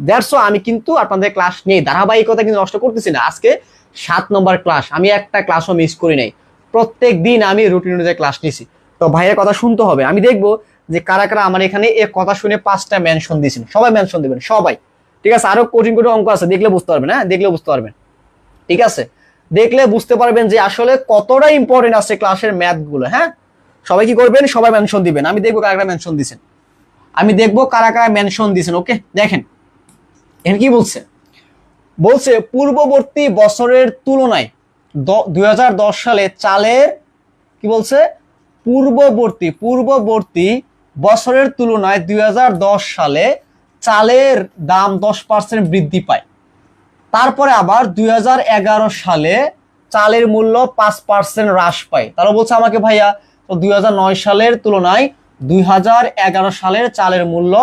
দ্যাটস ওয়াই আমি কিন্তু আপনাদের ক্লাস নেই, ধারাবাহিকতা কিন্তু নষ্ট করতেছি না। আজকে 7 নম্বর ক্লাস, আমি একটা ক্লাসও মিস করি নাই, প্রত্যেক দিন আমি রুটিন অনুযায়ী ক্লাস নিছি। তো ভাইয়ের কথা শুনতে হবে, আমি দেখবো যে কারা কারা আমার এখানে এ কথা শুনে 5টা মেনশন দিয়েছেন, সবাই মেনশন দিবেন সবাই। ঠিক আছে, আরো কঠিন কঠিন অঙ্ক আছে, দেখলে বুঝতে পারবেন। হ্যাঁ, দেখলে বুঝতে পারবেন। ঠিক আছে, দেখলে বুঝতে পারবেন যে আসলে কতটা ইম্পর্টেন্ট আছে ক্লাসের ম্যাথ গুলো। হ্যাঁ, সবাই কি করবেন, সবাই মেনশন দিবেন। আমি দেখবো কারা কারা মেনশন দিয়েছেন, আমি দেখবো কারা কারা মেনশন দিয়েছেন। ওকে, দেখেন এখানে কি বলছে, বলছে পূর্ববর্তী বছরের তুলনায় 2010 সালে চালের, কি বলছে, পূর্ববর্তী বছরের তুলনায় 2010 সালে চালের দাম 10% বৃদ্ধি পায়। তারপরে আবার 2011 সালে চালের মূল্য 5% হ্রাস পায়। তারা বলছে আমাকে ভাইয়া তো 2009 সালের তুলনায় 2011 সালের চালের মূল্য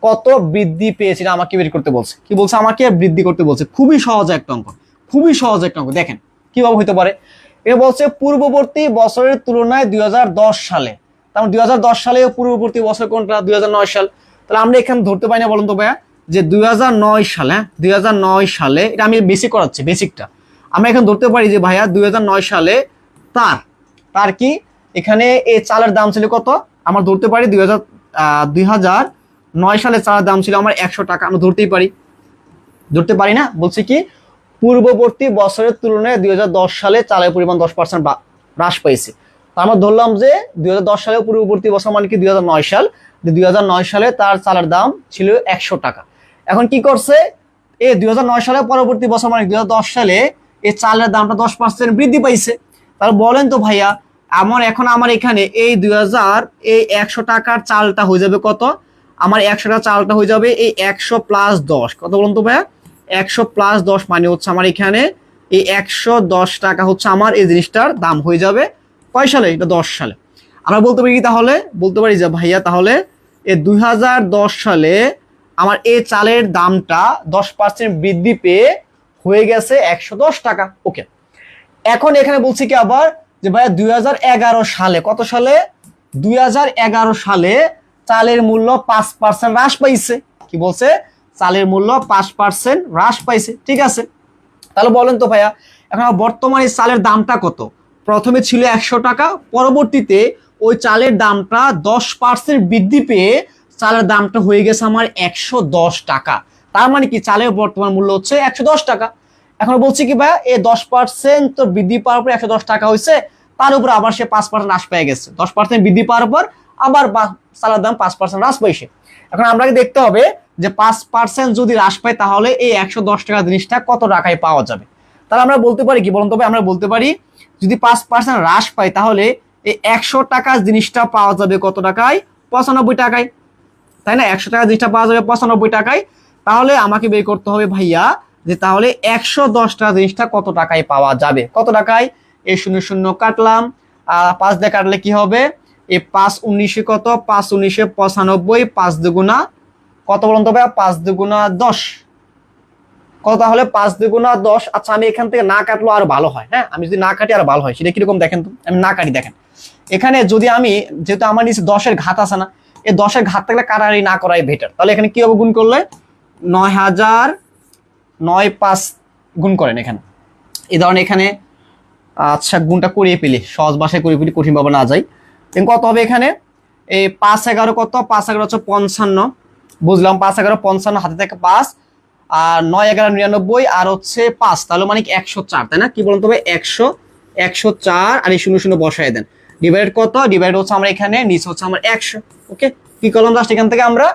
কত বৃদ্ধি পেয়েছিল আমাকে বের করতে বলছে। কি বলছে, আমাকে বৃদ্ধি করতে বলছে। খুবই সহজ একটা অঙ্ক, খুবই সহজ একটা অঙ্ক। দেখেন কিভাবে হতে পারে, এ বলছে পূর্ববর্তী বছরের তুলনায় 2010 সালে, তার 2010 সালে পূর্ববর্তী বছর কোনটা, 2009 সাল। তাহলে আমরা এখানে ধরতে পারি না বলুন তো ভাইয়া যে 2009 সালে, 2009 সালে, এটা আমি বেসিক করাচ্ছি, বেসিকটা আমরা এখানে ধরতে পারি যে ভাইয়া 2009 সালে তার কি এখানে এই চালের দাম ছিল কত, আমরা ধরতে পারি 2009 সালে চালের দাম ছিল আমার 100 টাকা, আমরা ধরতেই পারি, ধরতে পারি না? বলছি কি পূর্ববর্তী বছরের তুলনায় 2010 সালে চালের পরিমাণ 10% হ্রাস পেয়েছে। আমরা ধরলাম যে 2010 সালে পূর্ববর্তী বছর মানে কি 2009 সাল, 2009 সালে তার চালের দাম ছিল 100 টাকা। এখন কি করছে, এই 2009 সালে পরবর্তী বছর মানে 2010 সালে এই চালের দামটা 10% বৃদ্ধি পাইছে। তাহলে বলেন তো ভাইয়া আমার এখানে এই 100 টাকার চালটা হয়ে যাবে কত, আমার 100 টাকার চালটা হয়ে যাবে এই 100 + 10, কত বলুন তো ভাইয়া, 100 + 10 মানে হচ্ছে আমার এখানে এই 110 টাকা হচ্ছে আমার এই জিনিসটার দাম হয়ে যাবে কয় সালে? এটা 10 সালে। আমরা বলতে পারি কি তাহলে? বলতে পারি যে ভাইয়া তাহলে এই 2010 সালে আমার এই চালের দামটা 10% বৃদ্ধি পেয়ে হয়ে গেছে 110 টাকা। ওকে, এখন এখানে বলছি কি আবার যে ভাইয়া 2011 সালে, কত সালে? 2011 সালে চালের মূল্য 5% হ্রাস পাইছে। কি বলছে? চালের মূল্য 5% হ্রাস পাইছে। ঠিক আছে, তাহলে বলেন তো ভাইয়া এখন বর্তমানে চালের দামটা কত? প্রথমে ছিল 100 টাকা, পরবর্তীতে ওই চালের দামটা 10% বৃদ্ধি পেয়ে চালের দামটা হয়ে গেছে আমার 110 টাকা। তার মানে কি চালের বর্তমান মূল্য হচ্ছে 110 টাকা। এখন বলছি কি ভাইয়া এই 10% তো বৃদ্ধি পাওয়ার পর 110 টাকা হয়েছে, তার উপর আবার সে 5% হ্রাস পেয়ে গেছে। 10% বৃদ্ধি পাওয়ার পর আবার চালের দাম 5% হ্রাস পাইছে। এখন আপনাকে দেখতে হবে যে 5% যদি হ্রাস পায় তাহলে এই 110 টাকা জিনিসটা কত টাকায় পাওয়া যাবে। তাহলে আমরা বলতে পারি কি বলুন তো ভাই? আমরা বলতে পারি যদি 5% হ্রাস পায় তাহলে এই 100 টাকা জিনিসটা পাওয়া যাবে কত টাকায়? 95 টাকায়, তাই না? 100 টাকা জিনিসটা পাওয়া যাবে 95 টাকায়। তাহলে আমাকে বের করতে হবে ভাইয়া যে তাহলে 110 টাকা জিনিসটা কত টাকায় পাওয়া যাবে? কত টাকায়? এই 0 0 কাটলাম, 5 দিয়ে কাটলে কি হবে? এই 5 19 কত? 5 19 95, 5 দুগুণা কত বলুন তো ভাইয়া? 5 দুগুণা 10 কত? তাহলে 5 দুগুণা 10। আচ্ছা, আমি এখান থেকে না কাটলো আরো ভালো হয়। হ্যাঁ, আমি যদি না কাটি আরো ভালো হয়। সেটা কিরকম দেখেন তো? আমি না কাটি, দেখেন এখানে যদি আমি, যেহেতু আমার নিচে 10-এর ঘাত আছে না, এই 10-এর ঘাত থাকলে কাটারি না করাই বেটার। তাহলে এখানে কি হবে? গুণ করলে 9000 5 গুণ করেন এখানে। এই ধরনের এখানে আচ্ছা গুণটা করিয়ে পেলি, সহজ ভাষায় করিয়ে পেলি, কঠিন ভাবে না যাই। কত হবে এখানে? এই 5 11 কত? 5 11 হচ্ছে 55, বুঝলাম। 5 11 55, হাতে থেকে 5, আর 9 11 99, আর হচ্ছে 5, তাহলে মানে 104, তাই না? কি বলুন তবে? 104, আর এই 0 0 বসায় দেন। ডিভাইড কত? ডিভাইড হচ্ছে আমরা এখানে নিচে হচ্ছে আমার 100। ওকে, কি করলাম জাস্ট এখান থেকে আমরা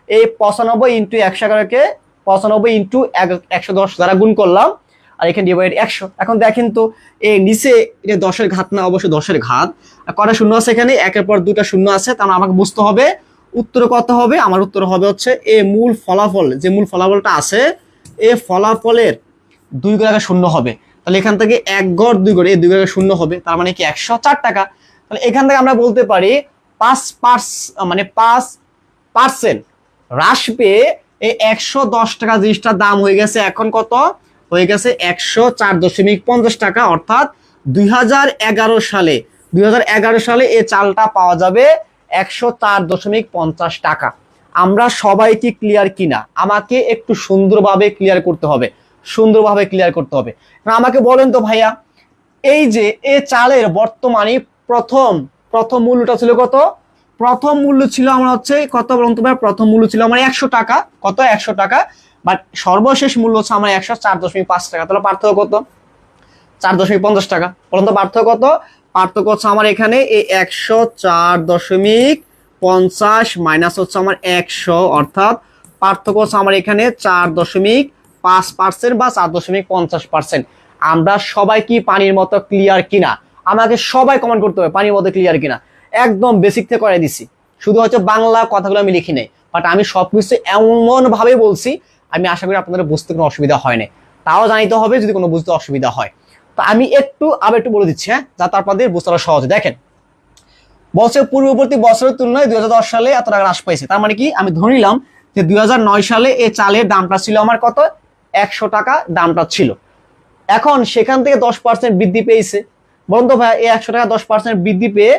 এই 95 ইন্টু 111 কে 95 ইন্টু 110 দ্বারা গুণ করলাম, আর এখানে ডিভাইড 100। এখন দেখেন তো এই নিচে এটা 10-এর ঘাত না? অবশ্যই 10-এর ঘাত। কটা শূন্য আছে এখানে? একের পর দুটা শূন্য আছে, তাহলে আমাকে বুঝতে হবে উত্তর কত হবে। আমার উত্তর হবে হচ্ছে এই মূল ফলাফল, যে মূল ফলাফলটা আছে এই ফলাফলের 2 ঘর আগে শূন্য হবে। তাহলে এখান থেকে 1 ঘর 2 ঘর, এই 2 ঘর আগে শূন্য হবে, তার মানে কি 104 টাকা। তাহলে এখান থেকে আমরা বলতে পারি 5% হ্রাস পেয়ে এই 110 টাকা জিনিসটার দাম হয়ে গেছে এখন কত? হয়ে গেছে 104.50 টাকা। অর্থাৎ 2011 সালে এই চালটা পাওয়া যাবে 104.50 টাকা। আমরা সবাই কি ক্লিয়ার কিনা? আমাকে একটু সুন্দরভাবে ক্লিয়ার করতে হবে, আমাকে বলেন তো ভাইয়া, এই যে এই চালের বর্তমানে প্রথম মূল্যটা ছিল কত? প্রথম মূল্য ছিল আমার হচ্ছে কত বলুন তো ভাই? প্রথম মূল্য ছিল আমার 100 টাকা। কত? 100 টাকা। বাট সর্বশেষ মূল্য হচ্ছে আমার 104.5 টাকা। তাহলে পার্থক্য কত? 4.50 টাকা। বলুন তো পার্থক্য কত? পার্থক্য হচ্ছে আমার এখানে এই 104.50 মাইনাস হচ্ছে আমার 100, অর্থাৎ পার্থক্য হচ্ছে আমার এখানে 4.5% বা 4.50%। আমরা সবাই কি পানির মতো ক্লিয়ার কিনা? আমাকে সবাই কমেন্ট করতে হবে পানির মতো ক্লিয়ার কিনা। একদম বেসিক থেকে করে দিছি, শুধু হয়তো বাংলা কথাগুলো আমি লিখি নাই, বাট আমি সবকিছু এমন ভাবে বলছি, আমি আশা করি আপনাদের বুঝতে কোনো অসুবিধা হয় না। তাও জানিতে হবে যদি কোনো বুঝতে অসুবিধা হয়। তো আমি আবার একটু বলে দিচ্ছি, হ্যাঁ, যাতে আপনাদের বুঝতে সহজ। দেখেন, বলছে পূর্ববর্তী বছরের তুলনায় 2010 সালে এত টাকা হ্রাস পাইছে। তার মানে কি? আমি ধরে নিলাম যে 2009 সালে এই চালের দামটা ছিল আমার কত? 100 টাকা দামটা ছিল। এখন সেখান থেকে 10% বৃদ্ধি পেয়েছে। বলুন তো ভাই, এই 100 টাকা 10% বৃদ্ধি পেয়ে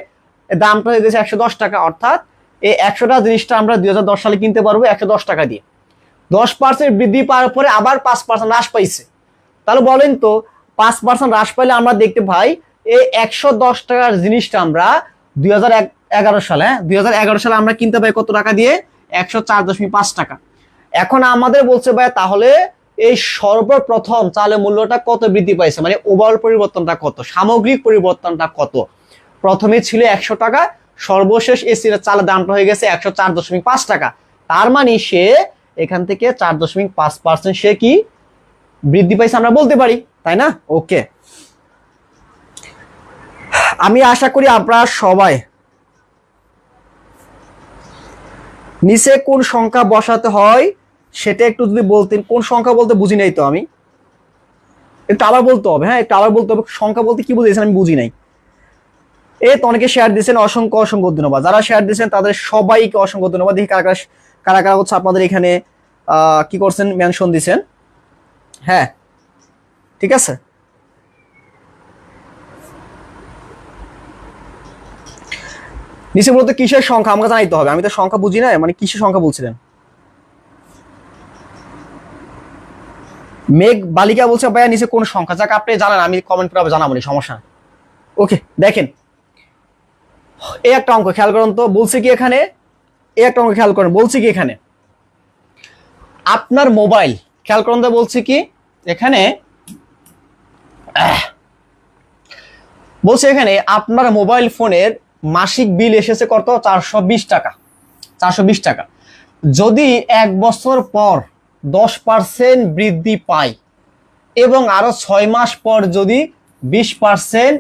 দামটা হয়ে গেছে 110 টাকা। অর্থাৎ এই 100 টাকা জিনিসটা আমরা 2010 সালে কিনতে পারবো 110 টাকা দিয়ে। 10% বৃদ্ধি পাওয়ার পরে আবার 5% হ্রাস পাইছে। তাহলে বলেন তো 5% হ্রাস পাইলে আমরা দেখতে পাই এই 110 টাকার জিনিসটা আমরা 2011 সালে 2011 সালে আমরা কিনতে পাই কত টাকা দিয়ে? 104.5 টাকা। এখন আমাদের বলছে ভাই তাহলে এই সর্বপ্রথম চালের মূল্যটা কত বৃদ্ধি পাইছে, মানে ওভারঅল পরিবর্তনটা কত, সামগ্রিক পরিবর্তনটা কত? প্রথমে ছিল 100 টাকা, সর্বশেষ এই চালের দামটা হয়ে গেছে 104.5 টাকা। তার মানে সে এখান থেকে 4.5% সে কি বৃদ্ধি পাইছে আমরা বলতে পারি, তাই না? ওকে, আমি আশা করি আপনারা সবাই নিচে কোন সংখ্যা বসাতে হয় সেটা একটু যদি বলতেন। কোন সংখ্যা বলতে বুঝি নাই তো আমি, একটু আবার বলতে হবে, হ্যাঁ একটু আবার বলতে হবে। সংখ্যা বলতে কি বুঝেছেন আমি বুঝি নাই। এই তো অনেকে শেয়ার দিয়েছেন, অসংখ্য অসংখ্য ধন্যবাদ। যারা শেয়ার দিয়েছেন তাদের সবাইকে অসংখ্য ধন্যবাদ। দেখি কারা কারা কারা হচ্ছে আপনাদের এখানে কি করছেন, মেনশন দিয়েছেন। হ্যাঁ ঠিক আছে, নিচে বলতে কিসের সংখ্যা আমাকে জানাইতে হবে, আমি তো সংখ্যা বুঝি না, মানে কিসের সংখ্যা বলছিলেন। মেঘ বালিকা বলছে ভাইয়া নিচে কোন সংখ্যা, যাক আপনি জানান, আমি কমেন্ট করে জানাবো না, সমস্যা। ওকে দেখেন এই একটা অঙ্ক খেয়াল করেন তো, বলছে কি এখানে, এই একটা অঙ্ক খেয়াল করেন, বলছে কি এখানে আপনার মোবাইল, খেয়াল করেন তো বলছে কি এখানে, বলছে এখানে আপনার মোবাইল ফোনের মাসিক বিল এসেছে কত, 420 টাকা। 420 টাকা যদি 1 বছর পর 10% বৃদ্ধি পায় এবং আরো 6 মাস পর যদি 20%,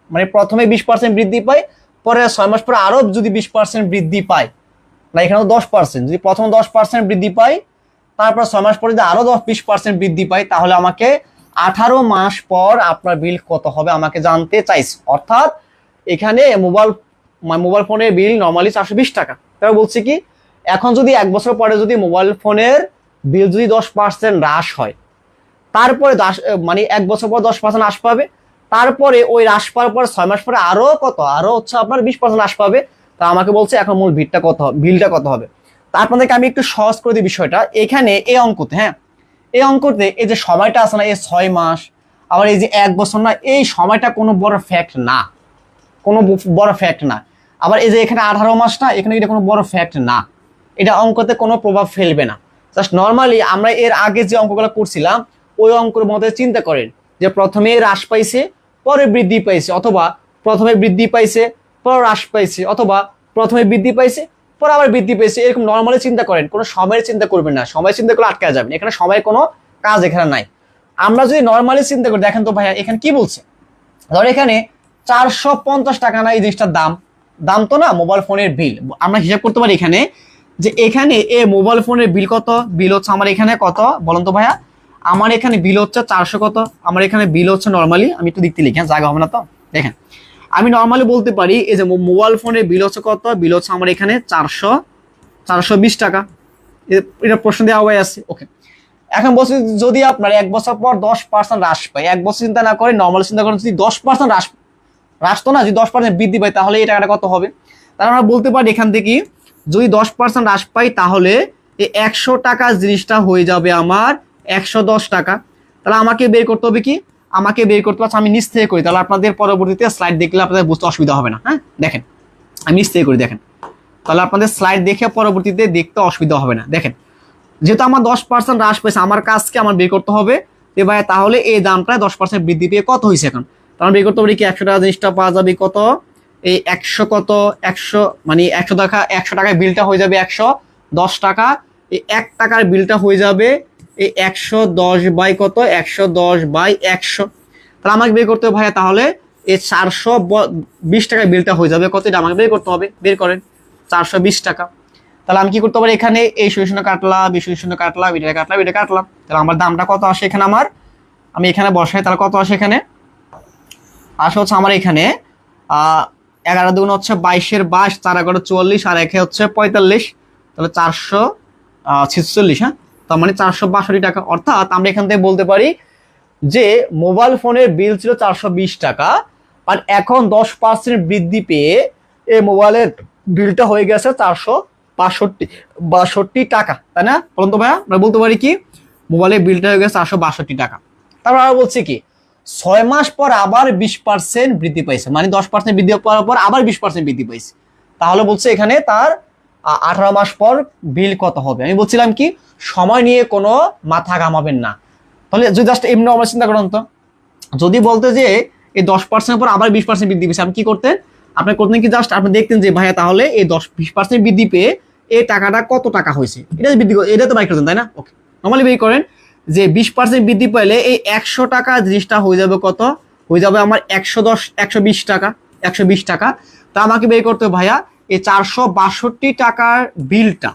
মানে প্রথমে 20% বৃদ্ধি পায়, পরে 6 মাস পর আরো যদি 20% বৃদ্ধি পায়, না এখানে 10%, যদি প্রথম 10% বৃদ্ধি পায় তারপর 6 মাস পরে যদি আরো 20% বৃদ্ধি পায়, তাহলে আমাকে 18 মাস পর আপনার বিল কত হবে আমাকে জানতে চাইছে। অর্থাৎ এখানে মোবাইল ফোনের বিল নর্মালি 420 টাকা। তারা বলছে কি এখন যদি 1 বছর পরে যদি মোবাইল ফোনের বিল যদি 10% হ্রাস হয়, তারপরে মানে 1 বছর পর 10% হ্রাস পাবে, তারপরে ওই হ্রাস পাওয়ার পর 6 মাস পরে আরো কত, আরো হচ্ছে আপনার 20% হ্রাস পাবে। তা আমাকে বলছে এখন মূল বিলটা কত হবে। তা আপনাদেরকে আমি একটু সহজ করে দিই বিষয়টা। এখানে এই অঙ্কতে, হ্যাঁ এই অঙ্কতে এই যে সময়টা আছে না, এই 6 মাস আবার এই যে 1 বছর না, এই সময়টা কোনো বড় ফ্যাক্ট না, কোনো বড় ফ্যাক্ট না। আবার এই যে এখানে 18 মাস না, এখানে এটা কোনো বড় ফ্যাক্ট না, এটা অঙ্কতে কোনো প্রভাব ফেলবে না। জাস্ট নর্মালি আমরা এর আগে যে অঙ্কগুলো করছিলাম ওই অঙ্কের মধ্যে চিন্তা করেন যে প্রথমে হ্রাস পাইছে পরে বৃদ্ধি পাইছে, অথবা প্রথমে বৃদ্ধি পাইছে পরে হ্রাস পাইছে, অথবা প্রথমে বৃদ্ধি পাইছে পরে আবার বৃদ্ধি পেয়েছে, এরকম নর্মালি চিন্তা করেন, কোনো সময়ের চিন্তা করবেন না। সময় চিন্তা করলে আটকে যাবেন, এখানে সময়ের কোনো কাজ এখানে নাই। আমরা যদি নর্মালি চিন্তা করি, দেখেন তো ভাইয়া এখানে কি বলছে, ধর এখানে 450 টাকা না এই জিনিসটার দাম তো না মোবাইল ফোনের বিল। আমরা হিসাব করতে পারি এখানে যে এখানে এই মোবাইল ফোনের বিল কত, বিল হচ্ছে আমার এখানে কত বলুন তো ভাইয়া, আমার এখানে বিল হচ্ছে 400 কত, আমার এখানে বিল হচ্ছে নর্মালি, আমি একটু দেখতে লিখি, জায়গা হবে না তো, দেখেন আমি নর্মালি বলতে পারি এই যে মোবাইল ফোনের বিল হচ্ছে কত, বিল হচ্ছে আমার এখানে 420 টাকা। এটা প্রশ্ন দেওয়া হয়ে আছে। ওকে এখন বলছি যদি আপনার 1 বছর পর 10% হ্রাস পায়, 1 বছর চিন্তা না করে নর্মালি চিন্তা করেন যদি 10% হ্রাস তো না, যদি 10% বৃদ্ধি পায় তাহলে এই টাকাটা কত হবে। তাহলে আমরা বলতে পারি এখান থেকে যদি 10% হ্রাস পাই তাহলে এই 100 টাকা জিনিসটা হয়ে যাবে আমার 110 টাকা। তাহলে আমাকে বের করতে হবে কি, আমাকে বের করতে পারছি, আমি নিচ থেকে করি, তাহলে আপনাদের পরবর্তীতে স্লাইড দেখলে আপনাদের বুঝতে অসুবিধা হবে না। হ্যাঁ দেখেন আমি নিচ থেকে করি, দেখেন তাহলে আপনাদের স্লাইড দেখে পরবর্তীতে দেখতে অসুবিধা হবে না। দেখেন যেহেতু আমার 10% হ্রাস পেয়েছে, আমার কাজকে আমার বের করতে হবে যে ভাই তাহলে এই দামটা 10% বৃদ্ধি পেয়ে কত হয়েছে। এখন তাহলে বের করতে পারি কি 100 টাকা জিনিসটা পাওয়া যাবে কত, এই 100 কত 100 মানে 100 টাকায় বিলটা হয়ে যাবে 110 টাকা, এই 1 টাকার বিলটা হয়ে যাবে এই 110 বাই কত, 110 বাই 100। তাহলে আমাকে বের করতে হবে ভাইয়া তাহলে এই 420 টাকায় বিলটা হয়ে যাবে কত, এটা আমাকে বের করতে হবে, বের করেন 420 টাকা। তাহলে আমি কি করতে পারি এখানে এই শূন্য কাটলাম, শূন্য কাটলাম, এটা কাটলাম, এটা কাটলাম, তাহলে আমার দামটা কত আসে এখানে, আমার আমি এখানে বসাই তাহলে কত আসে এখানে আসে হচ্ছে আমার এখানে 11 দুগুণ হচ্ছে 22 22, 4 11 44 আর 1 হচ্ছে 45, তাহলে 446, হ্যাঁ তার মানে 462 টাকা। অর্থাৎ আমরা এখান থেকে বলতে পারি যে মোবাইল ফোনের বিল ছিল 420 টাকা, আর এখন 10% বৃদ্ধি পেয়ে এই মোবাইলের বিলটা হয়ে গেছে 462 টাকা, তাই না বলুন তো ভাইয়া। আমরা বলতে পারি কি মোবাইলের বিলটা হয়ে গেছে 462 টাকা। তারপর আমরা বলছি কি 6 মাস পর আবার 20% বৃদ্ধি পাইছে, মানে 10% বৃদ্ধি পাওয়ার পর আবার 20% বৃদ্ধি পাইছে, তাহলে বলছে এখানে তার 18 মাস পর বিল কত হবে। আমি বলছিলাম কি সময় নিয়ে কোনো মাথা ঘামাবেন না। তাহলে যদি জাস্ট এমনি আমরা চিন্তা করেন তো, যদি বলতে যে এই 10% পর আবার 20% বৃদ্ধি পেয়েছে, আপনি কি করতেন, আপনি করতেন কি জাস্ট আপনি দেখতেন যে ভাইয়া তাহলে এই 20% বৃদ্ধি পেয়ে এই টাকাটা কত টাকা হয়েছে, এটা বৃদ্ধি এটা তো বাইক করতেন তাই না। ওকে নর্মালি বের করেন যে 20% বৃদ্ধি পাইলে এই 100 টাকা জিনিসটা হয়ে যাবে কত, হয়ে যাবে আমার 120 টাকা, 120 টাকা। তা আমাকে বের করতে হবে ভাইয়া এই 462 টাকার বিলটা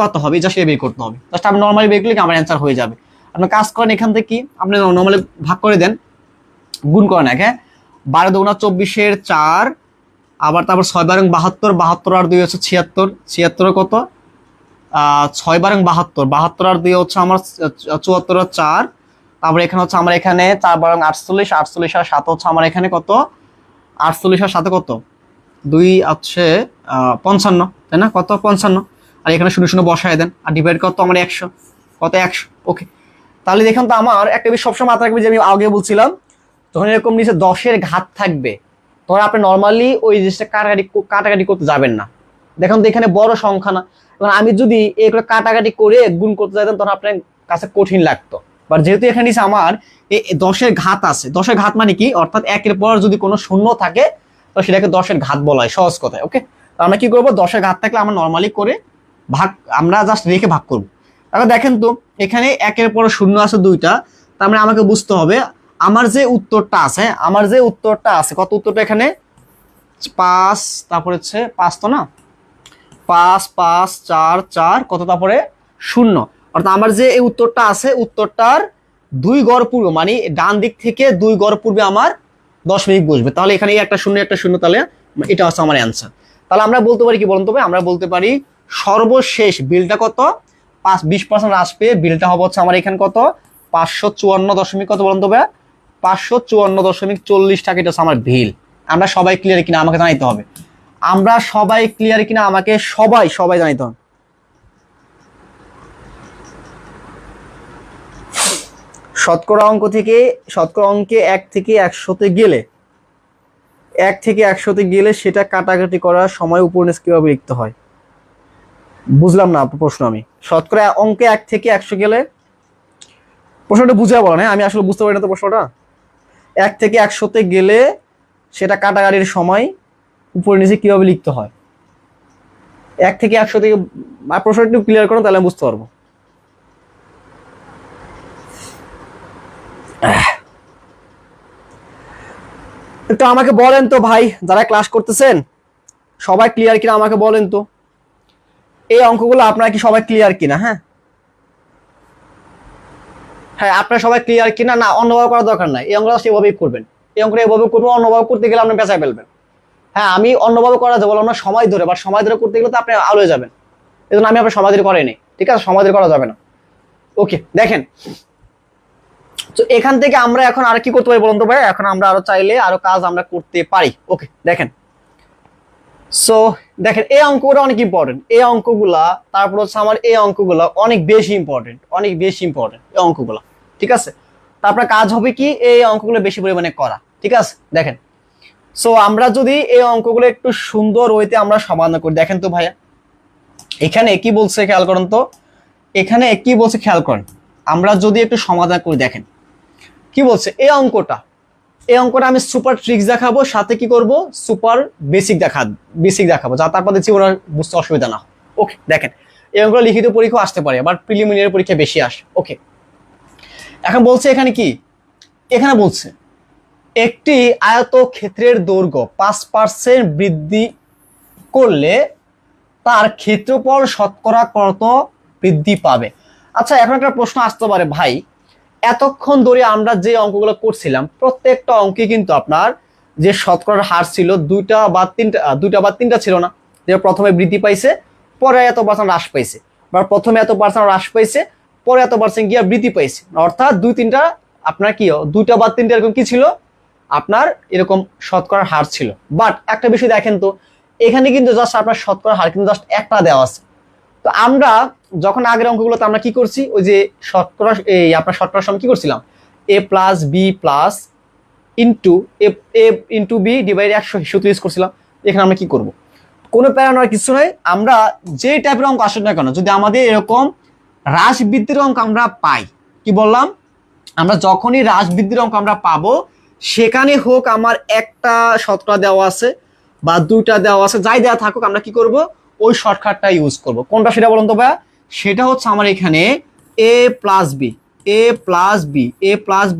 কত হবে, জাস্ট বের করতে হবে। জাস্ট আমি নর্মালি বের করলে আমার অ্যান্সার হয়ে যাবে। আপনি কাজ করেন এখান থেকে কি আপনি নর্মালি ভাগ করে দেন, গুণ করেন এক, হ্যাঁ 12 দুগুণা 24-4, আবার তারপর 6 বারং 72, 72 আর 2 হচ্ছে 76, 76 কত 6 বারং 72, 72 আর 2 হচ্ছে আমার 74 আর 4, তারপর এখানে হচ্ছে আমার এখানে 4 বারং 48, 48 আর 7 হচ্ছে আমার এখানে কত 48 আর 7 কত 2 হচ্ছে 55, তাই না কত 55, আর এখানে 0 0 বসায় দেন, আর ডিভাইড কত আমার 100, কত 100। ওকে, তাহলে দেখুন তো আমার একটা বিষয় সবসময় মাথায় রাখবে, যে আমি আগে বলছিলাম যখন এরকম নিচে 10-এর ঘাত থাকবে তখন আপনি নর্মালি ওই জিনিসটা কাটাকাটি করতে যাবেন না। দেখুন তো এখানে বড় সংখ্যা না, এবং আমি যদি এগুলো কাটাকাটি করে গুণ করতে যাইতাম তখন আপনার কাছে কঠিন লাগতো। বাট যেহেতু এখানে নিচে আমার এই 10-এর ঘাত আছে, 10-এর ঘাত মানে কি, অর্থাৎ 1-এর পর যদি কোনো শূন্য থাকে তো সেটাকে 10-এর ঘাত বলা হয় সহজ কথায়। ওকে, তো আমরা কি করবো, 10-এর ঘাত থাকলে আমরা নর্মালি করে ভাগ, আমরা জাস্ট রেখে ভাগ করবো। তাহলে দেখেন তো এখানে 1-এর পর শূন্য আছে 2টা, তার মানে আমাকে বুঝতে হবে আমার যে উত্তরটা আছে, কত উত্তরটা এখানে 5, তারপরে হচ্ছে 5 তো না 5 5 4 4 কত, তারপরে 0, অর্থাৎ আমার যে এই উত্তরটা আছে উত্তরটার 2 গড় পূর্বে, মানে ডান দিক থেকে 2 গড় পূর্বে আমার দশমিক বসবে। তাহলে এখানে একটা শূন্য একটা শূন্য, তাহলে এটা হচ্ছে আমার অ্যান্সার। তাহলে আমরা বলতে পারি কি বলুন তো ভাই, আমরা বলতে পারি সর্বশেষ বিলটা কত 20% হ্রাস পেয়ে বিলটা হবে হচ্ছে আমার এখানে কত 554 দশমিক কত বলুন তো ভাই 554.40 টাকা, এটা হচ্ছে আমার বিল। আমরা সবাই ক্লিয়ার কিনা আমাকে জানাইতে হবে, আমরা সবাই ক্লিয়ার কিনা আমাকে সবাই জানাইতে হবে। শতকরা অঙ্কে 1 থেকে 100-তে গেলে সেটা কাটাকাটি করার সময় উপর নিচ কিভাবে লিখতে হয়, বুঝলাম না প্রশ্ন। আমি শতকরা অঙ্কে 1 থেকে 100 গেলে, প্রশ্নটা বুঝে বলেন, হ্যাঁ আমি আসলে বুঝতে পারি না তো প্রশ্নটা। 1 থেকে 100-তে গেলে সেটা কাটাকাটির সময় উপরে নিচে কিভাবে লিখতে হয়, 1 থেকে 100 থেকে, প্রশ্নটা একটু ক্লিয়ার করুন তাহলে আমি বুঝতে পারবো। তো আমাকে বলেন তো ভাই, যারা ক্লাস করতেছেন সবাই ক্লিয়ার কিনা আমাকে বলেন তো, এই অঙ্কগুলো আপনারা কি সবাই ক্লিয়ার কিনা? হ্যাঁ আপনারা সবাই ক্লিয়ার কিনা? না অন্যভাবে করার দরকার নাই, এই অঙ্কটা সেভাবেই করবেন, এই অঙ্কটা এভাবে করবেন, অন্যভাবে করতে গেলে আপনি পেঁচায় ফেলবেন। হ্যাঁ আমি অন্যভাবে করা যাবো না সময় ধরে, বা সময় ধরে করতে গেলে তো আপনি আলোয় যাবেন, এই জন্য আমি আপনার সময় ধরে করাইনি, ঠিক আছে, সময় ধরে করা যাবে না। ওকে দেখেন, তো এখান থেকে আমরা এখন আর কি করতে পারি বলুন তো ভাই, এখন আমরা আরো চাইলে আরো কাজ আমরা করতে পারি। ওকে দেখেন, সো দেখেন এই অঙ্কগুলো অনেক ইম্পর্টেন্ট, এই অঙ্কগুলা, তারপর হচ্ছে আমার এই অঙ্কগুলা অনেক বেশি ইম্পর্টেন্ট এই অঙ্কগুলা, ঠিক আছে। তারপর কাজ হবে কি এই অঙ্কগুলো বেশি পরিমাণে করা, ঠিক আছে। দেখেন, সো আমরা যদি এই অঙ্কগুলো একটু সুন্দর ওয়েতে আমরা সমাধান করি, দেখেন তো ভাইয়া এখানে কি বলছে খেয়াল করেন তো, এখানে কি বলছে খেয়াল করেন, আমরা যদি একটু সমাধান করি দেখেন কি বলছে। এই অঙ্কটা আমি সুপার ট্রিক্স দেখাবো, সাথে কি করব সুপার বেসিক দেখাবো, যা তারপর দেখছি ওরা বুঝতে অসুবিধা না। ওকে দেখেন, এই অঙ্কগুলো লিখিত পরীক্ষা আসতে পারে, বাট প্রিলিমিনারি পরীক্ষা বেশি আসে। ওকে এখন বলছে এখানে কি, এখানে বলছে একটি আয়তক্ষেত্রের দৈর্ঘ্য 5% বৃদ্ধি করলে তার ক্ষেত্রফল শতকরা কত বৃদ্ধি পাবে। আচ্ছা এখন একটা প্রশ্ন আসতে পারে, ভাই এতক্ষণ ধরে আমরা যে অঙ্কগুলো করছিলাম প্রত্যেকটা অঙ্কে কিন্তু আপনার যে শতকরার হার ছিল 2টা বা 3টা ছিল না, যে প্রথমে বৃদ্ধি পাইছে পরে এত পার্সেন্ট হ্রাস পাইছে, বা প্রথমে এত পার্সেন্ট হ্রাস পাইছে পরে এত পার্সেন্ট গিয়ে বৃদ্ধি পাইছে, অর্থাৎ 2-3টা আপনার কি 2টা বা 3টা এরকম কি ছিল আপনার এরকম শতকরার হার ছিল। বাট একটা বিষয় দেখেন তো, এখানে কিন্তু জাস্ট আপনার শতকরার হার কিন্তু জাস্ট একটা দেওয়া আছে। তো আমরা যখন আগের অঙ্কগুলোতে আমরা কি করছি, ওই যে শতকরা এই আপনার শতকরার সময় কি করছিলাম a plus B plus into B divide 100 সূত্র ইউজ করছিলাম। এখানে আমরা কি করব, কোনো প্যারা নয় কিছু নয়, আমরা যে টাইপের অঙ্ক আসুক না কেন যদি আমাদের এরকম হ্রাস বৃদ্ধির অঙ্ক আমরা পাই, কি বললাম আমরা যখনই হ্রাস বৃদ্ধির অঙ্ক আমরা পাবো সেখানে হোক আমার একটা শতকরা দেওয়া আছে বা 2টা দেওয়া আছে, যাই দেওয়া থাকুক আমরা কি করব ওই শর্টকাটটা ইউজ করব। কোনটা সেটা বলুন তো ভাইয়া, সেটা হচ্ছে আমার এখানে a plus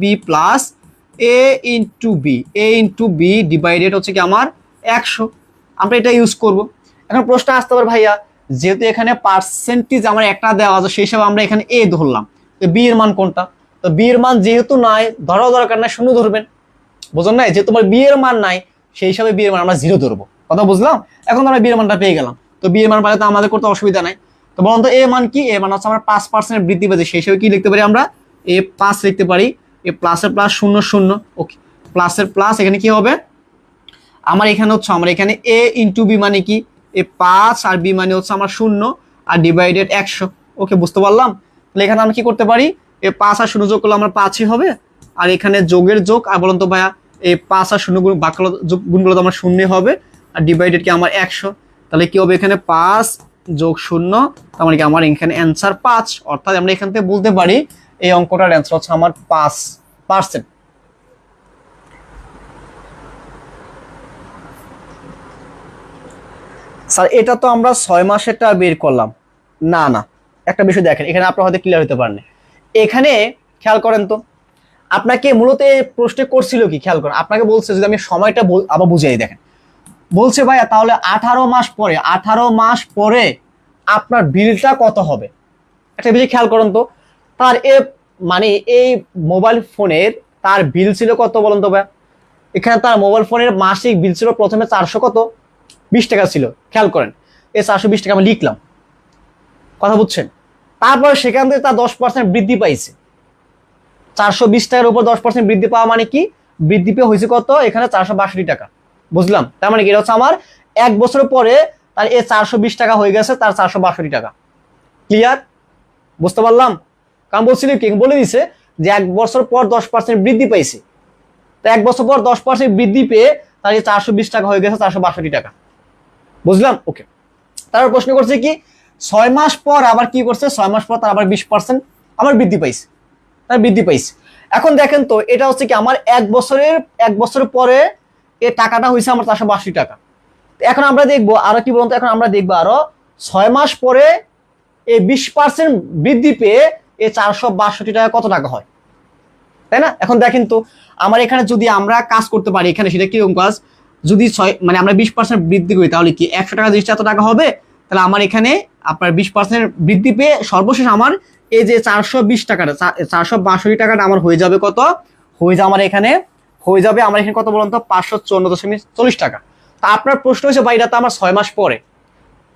B plus a into B divided হচ্ছে কি আমার 100, আমরা এটা ইউজ করব। এখন প্রশ্ন আসতে পারে ভাইয়া যেহেতু এখানে পার্সেন্টেজ আমার একটা দেওয়া আছে সেই হিসাবে আমরা এখানে a ধরলাম, তো তো বি এর মান কোনটা? তো বি এর মান যেহেতু নাই, ধরাও দরকার নাই, শূন্য ধরবেন। বুঝলেন না? যে তোমার বি এর মান নাই, সেই হিসাবে বি এর মান আমরা 0 ধরবো। কথা বুঝলাম? এখন আমরা বি এর মানটা পেয়ে গেলাম। তো বি এর মান পাইলে তো আমাদের করতে অসুবিধা নাই। তো বলুন তো এ মান কি? এ মান হচ্ছে আমরা 5% বৃদ্ধি পেয়েছে, সেই হিসাবে কি লিখতে পারি আমরা? এ 5 লিখতে পারি। এ প্লাসের প্লাস 0 0, ওকে, প্লাসের প্লাস এখানে কি হবে? আমার এখানে হচ্ছে আমরা এখানে এ ইন্টু বি মানে কি? এ 5 আর বি মানে হচ্ছে আমার 0 আর ডিভাইডেড 100। ওকে, বুঝতে পারলাম? তাহলে এখানে আমরা কি করতে পারি? এ 5 আর 0 যোগ করলে আমরা 5ই হবে। আর এখানে যোগের যোগ, আর বলুন তো ভাইয়া এই 5 আর 0 গুণ বাক্য গুণ করলে তো আমার 0 হবে, আর ডিভাইডেড কি আমার 100। তাহলে কি হবে? এখানে 5 যোগ 0, তার মানে কি আমার এখানে অ্যান্সার 5। অর্থাৎ আমরা এখান থেকে বলতে পারি এই অঙ্কটার অ্যান্সার হচ্ছে আমার 5%। স্যার এটা তো আমরা 6 মাসেরটা বের করলাম। না না, একটা বিষয় দেখেন, এখানে আপনার হয়তো ক্লিয়ার হতে পারেন। এখানে খেয়াল করেন তো, আপনাকে মূলত প্রশ্নে করছিল কি, খেয়াল করেন, আপনাকে বলছে যদি আমি সময়টা আবার বুঝিয়ে দেখেন, বলছে ভাইয়া তাহলে 18 মাস পরে, 18 মাস পরে আপনার বিলটা কত হবে? একটা বিষয় খেয়াল করেন তো, তার মানে এই মোবাইল ফোনের তার বিল ছিল কত বলেন তো ভাইয়া? এখানে তার মোবাইল ফোনের মাসিক বিল ছিল প্রথমে 420 টাকা ছিল। খেয়াল করেন, এই 420 টাকা আমি লিখলাম, কথা বুঝছেন? তারপর সেখান থেকে তার 10% বৃদ্ধি পাইছে। 420 টাকার উপর 10% বৃদ্ধি পাওয়া মানে কি? বৃদ্ধি পেয়ে হয়েছে কত? এখানে 462 টাকা। বুঝলাম? তার মানে কি এটা হচ্ছে আমার 1 বছর পরে তার এই 420 টাকা হয়ে গেছে তার 462 টাকা। ক্লিয়ার? বুঝতে পারলাম? কারণ বলছিল কি, বলে দিছে যে 1 বছর পর 10% বৃদ্ধি পাইছে। তো 1 বছর পর 10% বৃদ্ধি পেয়ে তার এই 420 টাকা হয়ে গেছে 462 টাকা। বুঝলাম? ওকে। তারপর প্রশ্ন করছে কি, 6 মাস পর আবার কি করছে? 6 মাস পর তার আবার 20% আবার বৃদ্ধি পাইছে, তার বৃদ্ধি পাইছে। এখন দেখেন তো, এটা হচ্ছে কি আমার 1 বছর পরে এই টাকাটা হয়েছে আমার 482 টাকা। এখন আমরা দেখবো আরো কি বলতো, এখন আমরা দেখবো আরো 6 মাস পরে এই 20% বৃদ্ধি পেয়ে এই 462 টাকা কত টাকা হয়, তাই না? এখন দেখেন তো, আমার এখানে যদি আমরা কাজ করতে পারি, এখানে সেটা কিরকম কাজ? যদি মানে আমরা 20% বৃদ্ধি করি তাহলে কি 100 টাকা জিনিসটা এত টাকা হবে? তাহলে আমার এখানে আপনার 20% বৃদ্ধি পেয়ে সর্বশেষ আমার এই যে 420 টাকাটা, 462 টাকাটা আমার হয়ে যাবে কত? হয়ে যাবে আমার এখানে কত বলুন তো? 554.40 টাকা। তা আপনার প্রশ্ন হচ্ছে ভাই এটা তো আমার 6 মাস পরে।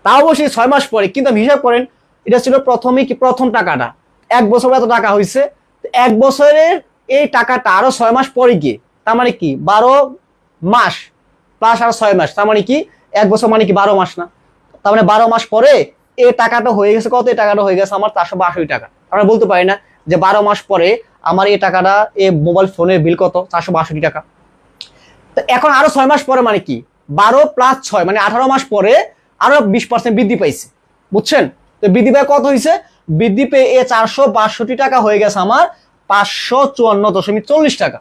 তা অবশ্যই 6 মাস পরে, কিন্তু আমি হিসাব করেন এটা ছিল প্রথমেই কি প্রথম টাকাটা 1 বছর এত টাকা হয়েছে, 1 বছরের এই টাকাটা আরো 6 মাস পরে গিয়ে, তার মানে কি 12 মাস প্লাস আর 6 মাস, তার মানে কি 1 বছর মানে কি 12 মাস না? তার মানে 12 মাস পরে এই টাকাটা হয়ে গেছে কত? এই টাকাটা হয়ে গেছে আমার 462 টাকা। আমরা বলতে পারি না যে 12 মাস পরে আমার এই টাকাটা, এই মোবাইল ফোনের বিল কত? 462 টাকা। তো এখন আরো 6 মাস পরে মানে কি 12 প্লাস 6 মানে 18 মাস পরে আরো 20% বৃদ্ধি পাইছে। বুঝছেন? তো বৃদ্ধি পেয়ে কত হয়েছে? বৃদ্ধি পেয়ে এই 462 টাকা হয়ে গেছে আমার 554.40 টাকা।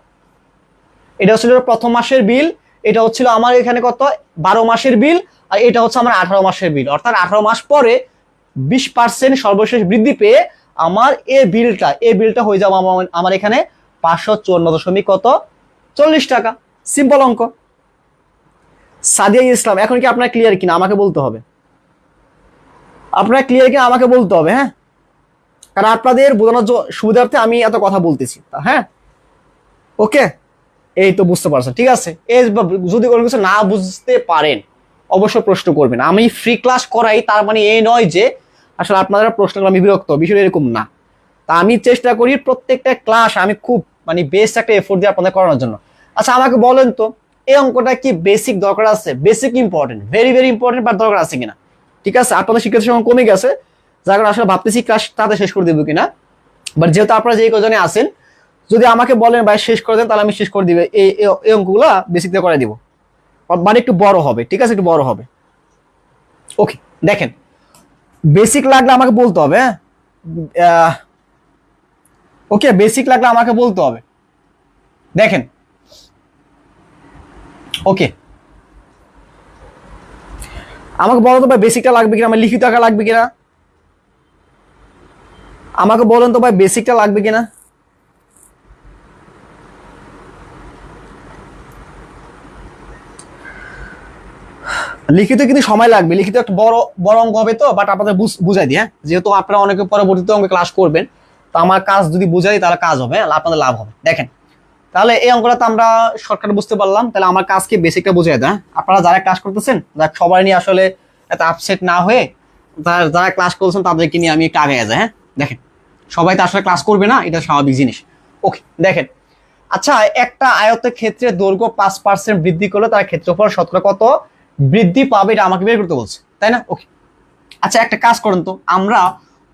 এটা হচ্ছিল প্রথম মাসের বিল, এটা হচ্ছিল আমার এখানে কত? 12 মাসের বিল, আর এটা হচ্ছে আমার 18 মাসের বিল। অর্থাৎ 18 মাস পরে 20% সর্বশেষ বৃদ্ধি পেয়ে আমার এই বিলটা হয়ে যাবে আমার এখানে 554.40 টাকা। সিম্পল অঙ্ক। সাদিয়া ইসলাম, এখন কি আপনার ক্লিয়ার কিনা আমাকে বলতে হবে, আপনারা ক্লিয়ার কিনা আমাকে বলতে হবে। হ্যাঁ, কারণ আপনাদের বোঝানোর সুবিধার্থে আমি এত কথা বলতেছি। হ্যাঁ, ওকে, এই তো বুঝতে পারছেন, ঠিক আছে। এই যদি কোনো কিছু না বুঝতে পারেন অবশ্যই প্রশ্ন করবেন। আমি ফ্রি ক্লাস করাই, তার মানে এই নয় যে আসলে আপনাদের প্রশ্নগুলো আমি বিরক্ত, বিষয় এরকম না। তা আমি চেষ্টা করি প্রত্যেকটা ক্লাস আমি খুব মানে বেস্ট একটা এফোর্ট দিয়ে আপনাদের করানোর জন্য। আচ্ছা আমাকে বলেন তো, এই অঙ্কটা কি বেসিক দরকার আছে? Basic important, very very important, but দরকার আছে কিনা? ঠিক আছে, আপনাদের শিক্ষার্থীর সংখ্যা কমে গেছে, যার কারণে আসলে ভাবতেছি ক্লাস তাতে শেষ করে দেবো কিনা। বাট যেহেতু আপনারা যে কজনে আছেন, যদি আমাকে বলেন ভাই শেষ করে দেন, তাহলে আমি শেষ করে দিবে এই অঙ্কগুলা বেসিক দিয়ে করে দিব, মানে একটু বড় হবে। ঠিক আছে, একটু বড় হবে। ওকে, দেখেন বেসিক লাগলে আমাকে বলতে হবে। হ্যাঁ, ওকে, বেসিক লাগলে আমাকে বলতে হবে। দেখেন, ওকে, আমাকে বলো তো ভাই বেসিকটা লাগবে কিনা, আমার লিখিত আকার লাগবে কিনা, আমাকে বলেন তো ভাই বেসিকটা লাগবে কিনা। লিখিত কিন্তু সময় লাগবে, লিখিত একটা বড় বড় অঙ্ক হবে তো, বাট আপনাদের বুঝাই দিই। হ্যাঁ, যেহেতু আপনারা অনেকে পরবর্তীতে অঙ্কে ক্লাস করবেন, তো আমার কাজ যদি বুঝাই তাহলে কাজ হবে, আপনাদের লাভ হবে। দেখেন তাহলে এই অঙ্কটা তো আমরা শর্টকাট বুঝতে পারলাম। তাহলে আমার কাজকে বেসিকটা বুঝিয়ে দেয়। আপনারা যারা ক্লাস করতেছেন, যারা সবাই নিয়ে আসলে এত আপসেট না হয়ে, যারা ক্লাস করছেন তাদেরকে নিয়ে আমি একটু আগে যাই। হ্যাঁ দেখেন, সবাই তো আসলে ক্লাস করবে না, এটা স্বাভাবিক জিনিস। ওকে দেখেন, আচ্ছা একটা আয়তের ক্ষেত্রে দৈর্ঘ্য 5% বৃদ্ধি করলে তার ক্ষেত্রফল শতকরা কত বৃদ্ধি পাবে, এটা আমাকে বের করতে বলছে, তাই না? ওকে আচ্ছা একটা কাজ করেন তো, আমরা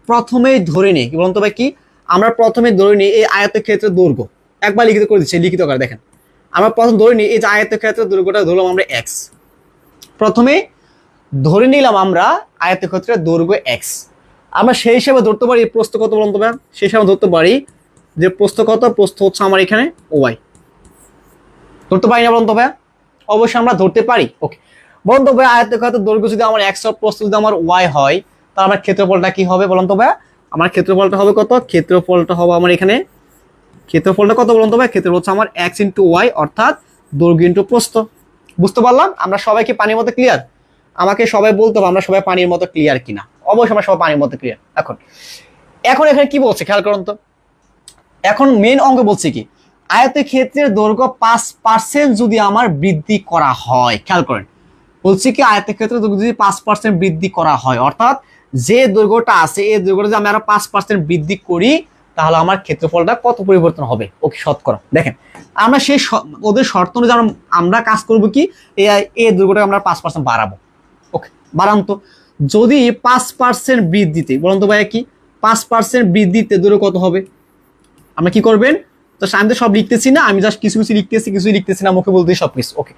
প্রথমেই ধরে নিই কি বলুন তো ভাই, কি আমরা প্রথমে ধরে নিই এই আয়তের ক্ষেত্রে দৈর্ঘ্য, একবার লিখিত করে দিচ্ছি, লিখিত আকারে দেখেন। আমরা প্রথম ধরে নিই এই যে আয়তের ক্ষেত্রে দৈর্ঘ্যটা ধরলাম আমরা এক্স, প্রথমে ধরে নিলাম আমরা আয়তের ক্ষেত্রে দৈর্ঘ্য এক্স। আমরা সেই হিসাবে ধরতে পারি প্রস্থ কত বলুন তো ভাই, সেই হিসাবে ধরতে পারি যে প্রস্থ কত, প্রস্থ হচ্ছে আমার এখানে ওয়াই। ধরতে পারি না বলুন তো ভাই? অবশ্যই আমরা ধরতে পারি। ওকে বলুন তো ভাই, আয়তের ক্ষেত্রে দৈর্ঘ্য যদি আমার এক্স আর প্রস্থ যদি আমার ওয়াই হয়, তাহলে আমার ক্ষেত্রফলটা কি হবে বলুন তো ভাই? আমার ক্ষেত্রফলটা হবে কত? ক্ষেত্রফলটা হবে আমার এখানে, ক্ষেত্রফলটা কত বলুন তো ভাই? ক্ষেত্রফল হচ্ছে আমার এক্স ইন্টু ওয়াই, অর্থাৎ দৈর্ঘ্য ইন্টু প্রস্থ। বুঝতে পারলাম? আমরা সবাই কি পানির মতো ক্লিয়ার? আমাকে সবাই বলতে হবে আমরা সবাই পানির মতো ক্লিয়ার কিনা। অবশ্যই আমরা সবাই পানির মতো ক্লিয়ার। এখন এখন এখানে কি বলছে খেয়াল করুন তো, এখন মেন অঙ্ক বলছে কি, আয়তের ক্ষেত্রের দৈর্ঘ্য 5% যদি আমার বৃদ্ধি করা হয়, খেয়াল করেন বলছি কি আয়তের ক্ষেত্রে যদি 5% বৃদ্ধি করা হয়, অর্থাৎ যে দৈর্ঘ্যটা আছে এই দৈর্ঘ্যটা যদি আমি আরো 5% বৃদ্ধি করি, তাহলে আমার ক্ষেত্রফলটা কত পরিবর্তন হবে। ওকে শতকরা দেখেন, আমরা সেই ওদের শর্ত অনুযায়ী আমরা কাজ করবো কি, এই দৈর্ঘ্যটা আমরা 5% বাড়াবো। ওকে বাড়ান তো, যদি 5% বৃদ্ধিতে বলুন তো ভাই কি 5% বৃদ্ধিতে দৈর্ঘ্য কত হবে, আমরা কি করবেন? তো আমি তো সব লিখতেছি না, আমি জাস্ট কিছু কিছু লিখতেছি, কিছু লিখতেছি না, মুখে বলতেছি সবকিছু। ওকে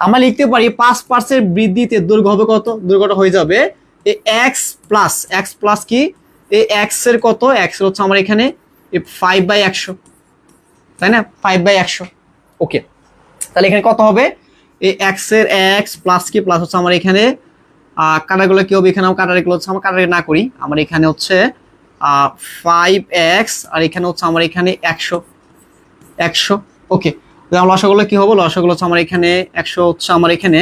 আমরা লিখতে পারি 5% বৃদ্ধিতে দৈর্ঘ্য হবে কত, দৈর্ঘ্যটা হয়ে যাবে এই এক্স প্লাস কি এই এক্স এর কত, এক্স এর হচ্ছে আমার এখানে 5/100, তাই না? 5/100। ওকে তাহলে এখানে কত হবে, এই এক্স এর এক্স প্লাস কি প্লাস হচ্ছে আমার এখানে কাটাগুলো কি হবে, এখানে কাটাগুলো হচ্ছে আমার কাটারে না করি, আমার এখানে হচ্ছে 5x আর এখানে হচ্ছে আমার এখানে 100। ওকে লসাগুলো কি হবে, লসাগুলো হচ্ছে আমার এখানে 100 হচ্ছে আমার এখানে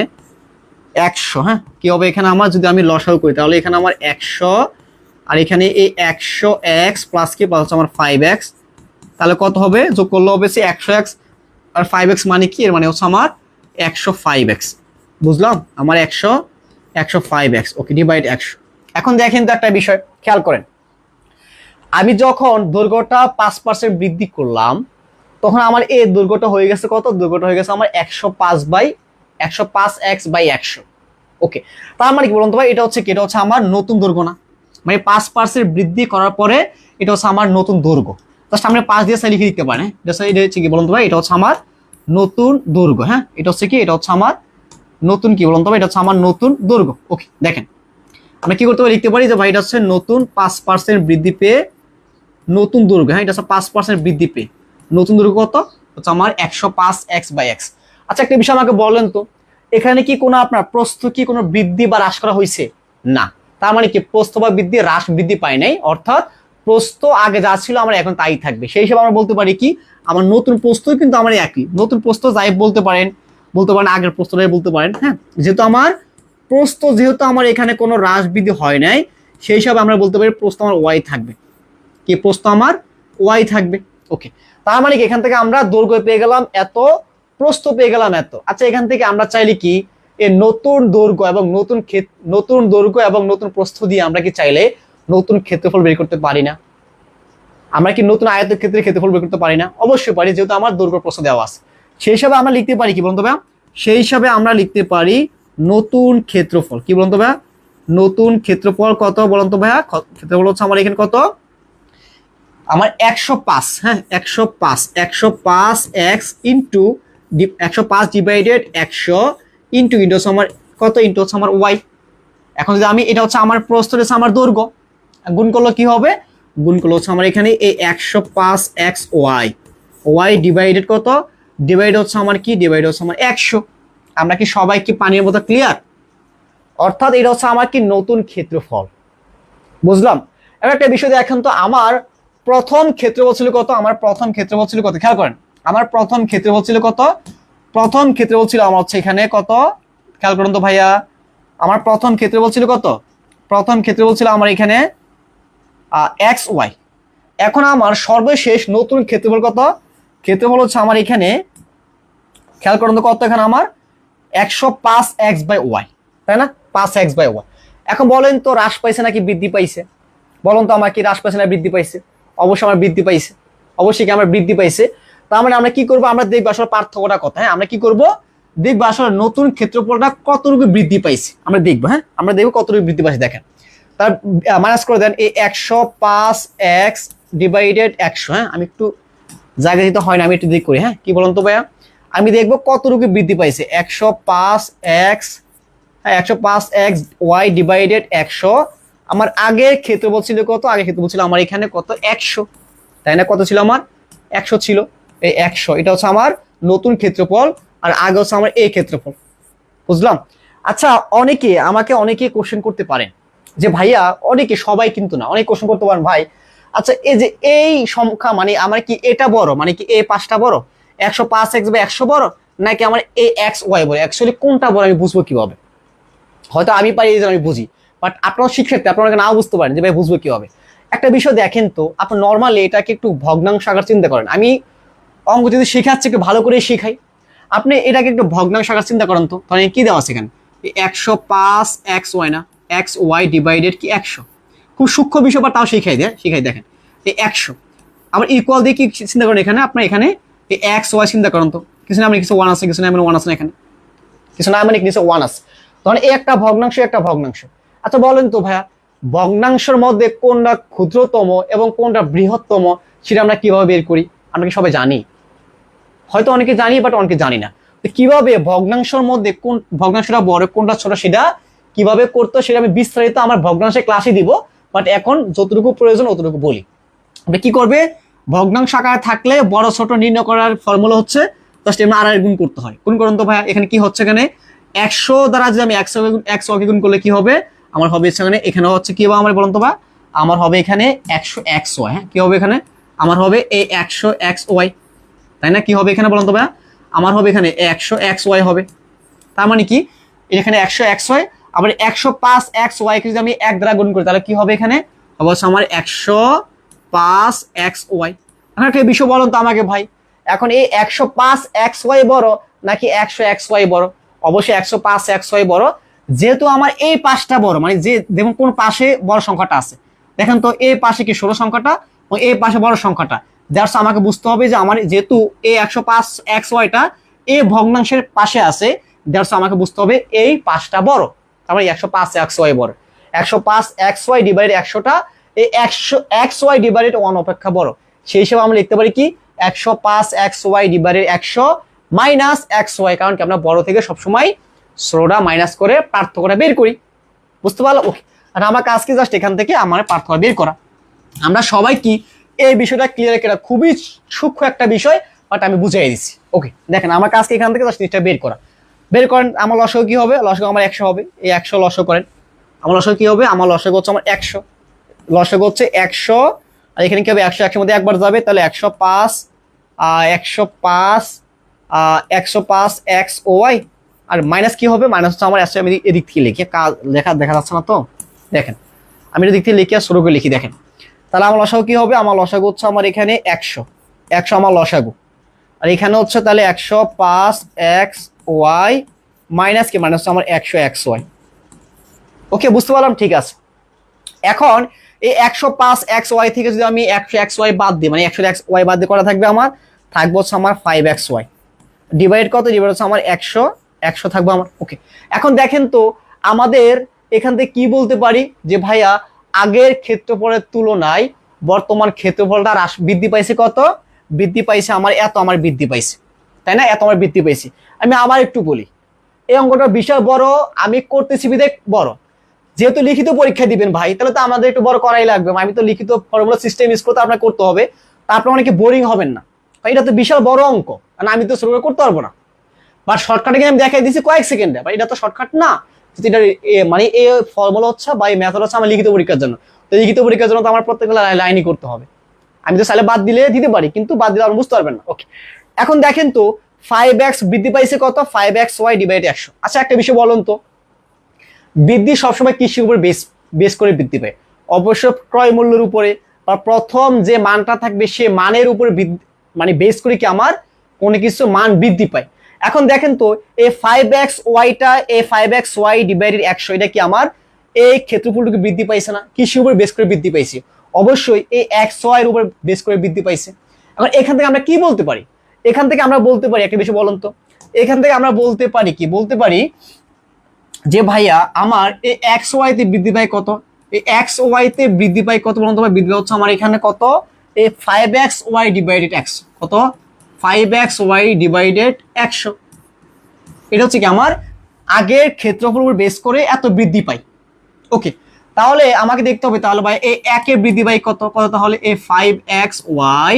100। হ্যাঁ কি হবে এখানে আমার, যদি আমি লসাগু করি তাহলে এখানে আমার 100 আর এখানে এই 100x প্লাস কি প্লাস হচ্ছে আমার 5x, তাহলে কত হবে, যোগ করলে হবে সে 100x আর 5x মানে কি, এর মানে হচ্ছে আমার 105x। বুঝলাম? আমার 105x। ওকে ডিভাইড 100। এখন দেখেন তো একটা বিষয় খেয়াল করেন, আমি যখন দৈর্ঘ্যটা 5% বৃদ্ধি করলাম, তখন আমার এই দৈর্ঘ্যটা হয়ে গেছে কত, দৈর্ঘ্যটা হয়ে গেছে আমার 105x/100। ওকে তার মানে কি বলুন তো ভাই, এটা হচ্ছে কি, এটা হচ্ছে আমার নতুন দৈর্ঘ্য না, মানে 5% বৃদ্ধি করার পরে এটা হচ্ছে আমার নতুন দৈর্ঘ্য। জাস্ট আমরা 5 দিয়ে লিখে দিতে পারেন। এটা হচ্ছে কি বলুন তো ভাই, এটা হচ্ছে আমার নতুন দৈর্ঘ্য। হ্যাঁ এটা হচ্ছে কি, এটা হচ্ছে আমার নতুন কি বলুন তো ভাই, এটা হচ্ছে আমার নতুন দৈর্ঘ্য। ওকে দেখেন আমরা কি করতে পারি, লিখতে পারি যে ভাই এটা হচ্ছে নতুন 5% বৃদ্ধি পেয়ে নতুন দৈর্ঘ্য। হ্যাঁ এটা হচ্ছে 5% বৃদ্ধি পেয়ে নতুন দৈর্ঘ্য কত হচ্ছে আমার 105x/x। আচ্ছা একটা বিষয় আমাকে বলেন তো, এখানে কি কোনো আপনার প্রস্থ কি কোনো বৃদ্ধি বা হ্রাস করা হয়েছে? না। তার মানে কি প্রস্থ বা বৃদ্ধি হ্রাস বৃদ্ধি পায় নাই, অর্থাৎ প্রস্থ আগে যা ছিল আমার এখন তাই থাকবে। সেই হিসেবে আমরা বলতে পারি কি আমার নতুন প্রস্থ কিন্তু আমার একই, নতুন প্রস্থ যাই বলতে পারেন আগের প্রস্থটাই বলতে পারেন। হ্যাঁ যেহেতু আমার প্রস্থ যেহেতু আমার এখানে কোনো হ্রাস বৃদ্ধি হয় নাই, সেই হিসাবে আমরা বলতে পারি প্রস্থ আমার ওয়াই থাকবে। কি প্রস্থ আমার ওয়াই থাকবে। ওকে তার মানে কি এখান থেকে আমরা দৈর্ঘ্য পেয়ে গেলাম এত, প্রস্থ পেয়ে গেলাম এত। আচ্ছা এখান থেকে আমরা চাইলে কি এই নতুন দৈর্ঘ্য এবং নতুন প্রস্থ দিয়ে আমরা কি চাইলে নতুন ক্ষেত্রফল বের করতে পারি না? আমরা কি নতুন আয়তের ক্ষেত্রে ক্ষেত্রফল বের করতে পারি না? অবশ্যই পারি, যেহেতু আমার দৈর্ঘ্য প্রস্থ দেওয়া আছে। সেই হিসাবে আমরা লিখতে পারি কি বলুন তো ভাইয়া, সেই হিসাবে আমরা লিখতে পারি নতুন ক্ষেত্রফল। কি বলুন তো ভাইয়া, নতুন ক্ষেত্রফল কত বলুন তো ভাইয়া, ক্ষেত্রফল হচ্ছে আমার এখানে কত, আমার 105। হ্যাঁ 105x ইন্টু 105 ডিভাইডেড 100 ইন্টু হচ্ছে আমার কত, ইন্টু হচ্ছে আমার ওয়াই। এখন যদি আমি এটা হচ্ছে আমার প্রস্থ, হচ্ছে আমার দৈর্ঘ্য, গুণ করলে কি হবে, গুণ করলে হচ্ছে আমার এখানে এই 105x ওয়াই ডিভাইডেড কত, ডিভাইড হচ্ছে আমার কি, ডিভাইড হচ্ছে আমার 100। আমরা কি সবাই কি পানির মতো ক্লিয়ার? অর্থাৎ এটা হচ্ছে আমার কি নতুন ক্ষেত্রফল। বুঝলাম? এবার একটা বিষয় দেখেন তো, আমার প্রথম ক্ষেত্রফল ছিল কত, আমার প্রথম ক্ষেত্রফল ছিল কত, খেয়াল করেন আমার প্রথম ক্ষেত্রফল ছিল কত, প্রথম ক্ষেত্রফল ছিল আমার হচ্ছে এখানে কত, খেয়াল করুন তো ভাইয়া, আমার প্রথম ক্ষেত্রফল ছিল কত, প্রথম ক্ষেত্রফল ছিল আমার এখানে xy। এখন আমার সর্বশেষ নতুন ক্ষেত্রফল কত? ক্ষেত্রফল হচ্ছে আমার এখানে, খেয়াল করুন তো কত, এখানে আমার 105x/y, তাই না? 5x/y। এখন বলেন তো হ্রাস পাইছে নাকি বৃদ্ধি পাইছে? বলুন তো আমার কি হ্রাস পাইছে না বৃদ্ধি পাইছে? অবশ্যই আমার বৃদ্ধি পাইছে, অবশ্যই কি আমার বৃদ্ধি পাইছে। তার মানে আমরা কি করবো, আমরা দেখবো আসলে পার্থক্যটা কত। হ্যাঁ, আমরা কি করবো, দেখবো আসলে নতুন ক্ষেত্রফলটা কতটুকু বৃদ্ধি পাইছে, আমরা দেখবো। হ্যাঁ, আমরা দেখবো কতটুকু বৃদ্ধি পাইছে। দেখেন, তার মাইনাস করে দেন এই 105x/100। হ্যাঁ, আমি একটু জায়গা দিতে হয় না, আমি একটু দিক করি। হ্যাঁ, কি বলুন তো ভাইয়া, আমি দেখবো কতটুকু বৃদ্ধি পাইছে। 105x/100 আমার আগের ক্ষেত্রফল ছিল কত? আগের ক্ষেত্রফল ছিল আমার এখানে কত? 100, তাই না? কত ছিল আমার? 100 ছিল। এই 100 এটা হচ্ছে আমার নতুন ক্ষেত্রফল, আর আগে হচ্ছে আমার এই ক্ষেত্রফল। বুঝলাম? আচ্ছা, অনেকে কোশ্চেন করতে পারেন যে ভাইয়া, অনেকে, সবাই কিন্তু না, অনেক কোশ্চেন করতে পারেন ভাই, আচ্ছা এই যে এই সংখ্যা মানে আমার কি এটা বড়, মানে কি এই 5টা বড়, 105x/100 বড়, নাকি আমার এই xy বড়? অ্যাকচুয়ালি কোনটা বড় আমি বুঝবো কিভাবে? হয়তো আমি পারি, এই যে আমি বুঝি, বাট আপনারা শিক্ষার্থী, আপনারা নাও বুঝতে পারেন যে ভাই বুঝবো কিভাবে। একটা বিষয় দেখেন তো, আপনি নর্মালি এটাকে একটু ভগ্নাংশ আকার চিন্তা করেন। আমি অঙ্ক যদি শেখাচ্ছি একটু ভালো করে শেখাই, আপনি এটাকে একটু ভগ্নাংশ আকার চিন্তা করেন তো। তাহলে কি দেওয়া আছে এখানে? 105xy না, xy ডিভাইডেড কি 100। খুব সূক্ষ্ম বিষয়, বা তাও শিখাই দেখেন এই 100 আমার ইকুয়াল দিয়ে কি চিন্তা করেন এখানে, আপনার এখানে এই xy চিন্তা করেন তো। কিছু না মানে কিছু 1 আছে, কিছু না মানে 1 আছে না, এখানে কিছু না মানে কিছু 1 আছে। তখন এই একটা ভগ্নাংশ, একটা ভগ্নাংশ। আচ্ছা বলেন তো ভাইয়া, ভগ্নাংশের মধ্যে কোনটা ক্ষুদ্রতম এবং কোনটা বৃহত্তম সেটা আমরা কিভাবে বের করি? আমরা কি সবাই জানি? হয়তো অনেকে জানি, বাট অনেকে জানি না। কিভাবে ভগ্নাংশের মধ্যে কোন ভগ্নাংশটা বড় কোনটা ছোট সেটা কিভাবে করতে, সেটা আমি বিস্তারিত আমার ভগ্নাংশের ক্লাসে দিব। বাট এখন যতটুকু প্রয়োজন অতটুকু বলি। আপনি কি করবে, ভগ্নাংশ আকারে থাকলে বড় ছোট নির্ণয় করার ফর্মুলা হচ্ছে জাস্ট এমনি আর গুণ করতে হয়। কোন করুন তো ভাইয়া, এখানে কি হচ্ছে, এখানে 100 দ্বারা যদি আমি 100 কে গুণ করলে কি হবে আমার? হবে এখানে হচ্ছে কি হবে আমার, বলুন তো ভাই, আমার হবে এখানে 100xy। হ্যাঁ, কি হবে এখানে আমার? হবে এই 100xy, তাই না? কি হবে এখানে বলুন তো ভাইয়া, আমার হবে এখানে 100xy হবে। তার মানে কি, এখানে 100xy, আবার 105xy কে যদি আমি 1 দ্বারা গুণ করি তাহলে কি হবে এখানে? হবে আমার 105xy। এখন একটা বিষয় বলুন তো আমাকে ভাই, এখন এই 105xy বড় নাকি 100xy বড়? অবশ্যই 105xy বড়, যেহেতু আমার এই পাশটা বড়। মানে যে দেখুন কোন পাশে বড় সংখ্যাটা আছে, দেখেন তো এই পাশে কি 16 সংখ্যাটা, ও এই পাশে বড় সংখ্যাটা। জাস্ট আমাকে বুঝতে হবে যে আমার যেহেতু এই 105xy-টা এই ভগ্নাংশের পাশে আছে, জাস্ট আমাকে বুঝতে হবে এই পাশটা বড়। তার মানে 105xy বড়। 105xy ডিভাইডেড 100টা এই 100xy ডিভাইডেড 1 অপেক্ষা বড়। সেই হিসেবে আমরা লিখতে পারি কি 105xy ডিভাইডেড 100 মাইনাস xy, কারণ কি আমরা বড় থেকে সবসময় ছোটটা মাইনাস করে পার্থক্যটা বের করি। বুঝতে পারলো? ওকে, আর আমার কাজ কি জাস্ট এখান থেকে আমার পার্থক্য বের করা। আমরা সবাই কি এই বিষয়টা ক্লিয়ার, এটা খুবই সূক্ষ্ম একটা বিষয়, বাট আমি বুঝাই দিচ্ছি। ওকে, দেখেন আমার কাজকে এখান থেকে জাস্ট জিনিসটা বের করা। বের করেন, আমার লসাগু কি হবে? লসাগু আমার 100 হবে। এই 100 লসাগু করেন, আমার লসাগু কি হবে? আমার লসাগু হচ্ছে আমার 100, লসাগু হচ্ছে 100, আর এখানে কি হবে? 100 100 মধ্যে একবার যাবে, তাহলে 105 105xy, আর মাইনাস কি হবে? মাইনাস হচ্ছে আমার 100। আমি এদিক থেকে লিখি, দেখা যাচ্ছে না তো, দেখেন আমি এদিক থেকে লিখি আর শুরু করে লিখি। দেখেন তাহলে আমার লসাগু কি হবে? আমার লসাগু হচ্ছে আমার এখানে 100 আমার লসাগু, আর এখানে হচ্ছে তাহলে 105xy মাইনাস কি? মাইনাস হচ্ছে আমার 100xy। ওকে, বুঝতে পারলাম? ঠিক আছে। এখন এই 105xy থেকে যদি আমি 100xy বাদ দিই, মানে 100xy বাদ দিয়ে করা থাকবে আমার, থাকবে হচ্ছে আমার 5xy ডিভাইড কত? ডিভাইড হচ্ছে আমার 100 থাকবে আমার। ওকে, এখন দেখেন তো আমাদের এখান থেকে কি বলতে পারি যে ভাইয়া আগের ক্ষেত্রফলের তুলনায় বর্তমান ক্ষেত্রফলটা বৃদ্ধি পাইছে কত? বৃদ্ধি পাইছে আমার এত, আমার বৃদ্ধি পাইছে, তাই না? এত আমার বৃদ্ধি পাইছে। আমি আবার একটু বলি, এই অঙ্কটা বিশাল বড়, আমি করতেছি বিধায় বড়। যেহেতু লিখিত পরীক্ষা দিবেন ভাই, তাহলে তো আমাদের একটু বড় করাই লাগবে। আমি তো লিখিত ফর্মুলা সিস্টেম ইউজ করতে আপনার করতে হবে, তারপর অনেকে বোরিং হবেন না। এটা তো বিশাল বড় অঙ্ক, কারণ আমি তো শুরু করতে পারবো না। বা শর্টকাটে আমি দেখাই দিচ্ছি কয়েক সেকেন্ডে, বা এটা তো শর্টকাট না। এটা মানে এই ফর্মুলা হচ্ছে বা এই মেথড হচ্ছে আমার লিখিত পরীক্ষার জন্য। তো লিখিত পরীক্ষার জন্য তো আমার প্রত্যেকটা লাইনই করতে হবে। আমি তো চাইলে বাদ দিলে দিতে পারি, কিন্তু বাদ দিলে আপনি বুঝতে পারবেন না। ওকে, এখন দেখেন তো 5x বৃদ্ধি পাইছে কত? 5xy divide 100। আচ্ছা একটা বিষয় বলুন তো, বৃদ্ধি সবসময় কৃষির উপর বেস করে বৃদ্ধি পায়, অবশ্য ক্রয় মূল্যের উপরে বা প্রথম যে মানটা থাকবে সে মানের উপর মানে বেস করে কি আমার কোনো কিছু মান বৃদ্ধি পায়। এখন দেখেন তো এই 5xy-টা এই 5xy ডিভাইডেড 100 এটা কি আমার এই ক্ষেত্রফলটুকু বৃদ্ধি পাইছে না? কিসের উপর বেস করে বৃদ্ধি পাইছে? অবশ্যই এই xy এর উপর বেস করে বৃদ্ধি পাইছে। এখন এখান থেকে আমরা কি বলতে পারি? এখান থেকে আমরা বলতে পারি একটা বিষয় বলুন তো, এখান থেকে আমরা বলতে পারি কি? বলতে পারি যে ভাইয়া আমার এই xy তে বৃদ্ধি পায় কত? এই xy তে বৃদ্ধি পায় কত বলুন তো ভাই? বৃদ্ধি হচ্ছে আমার এখানে কত? এই 5xy ডিভাইডেড 100 কত? 5xy ডিভাইডেড 100 এটা হচ্ছে কি আমার আগের ক্ষেত্রফল উপর বেস করে এত বৃদ্ধি পাই। ওকে, তাহলে আমাকে দেখতে হবে তাহলে ভাই এই 1 এর বৃদ্ধি পাই কত কত? তাহলে এই 5xy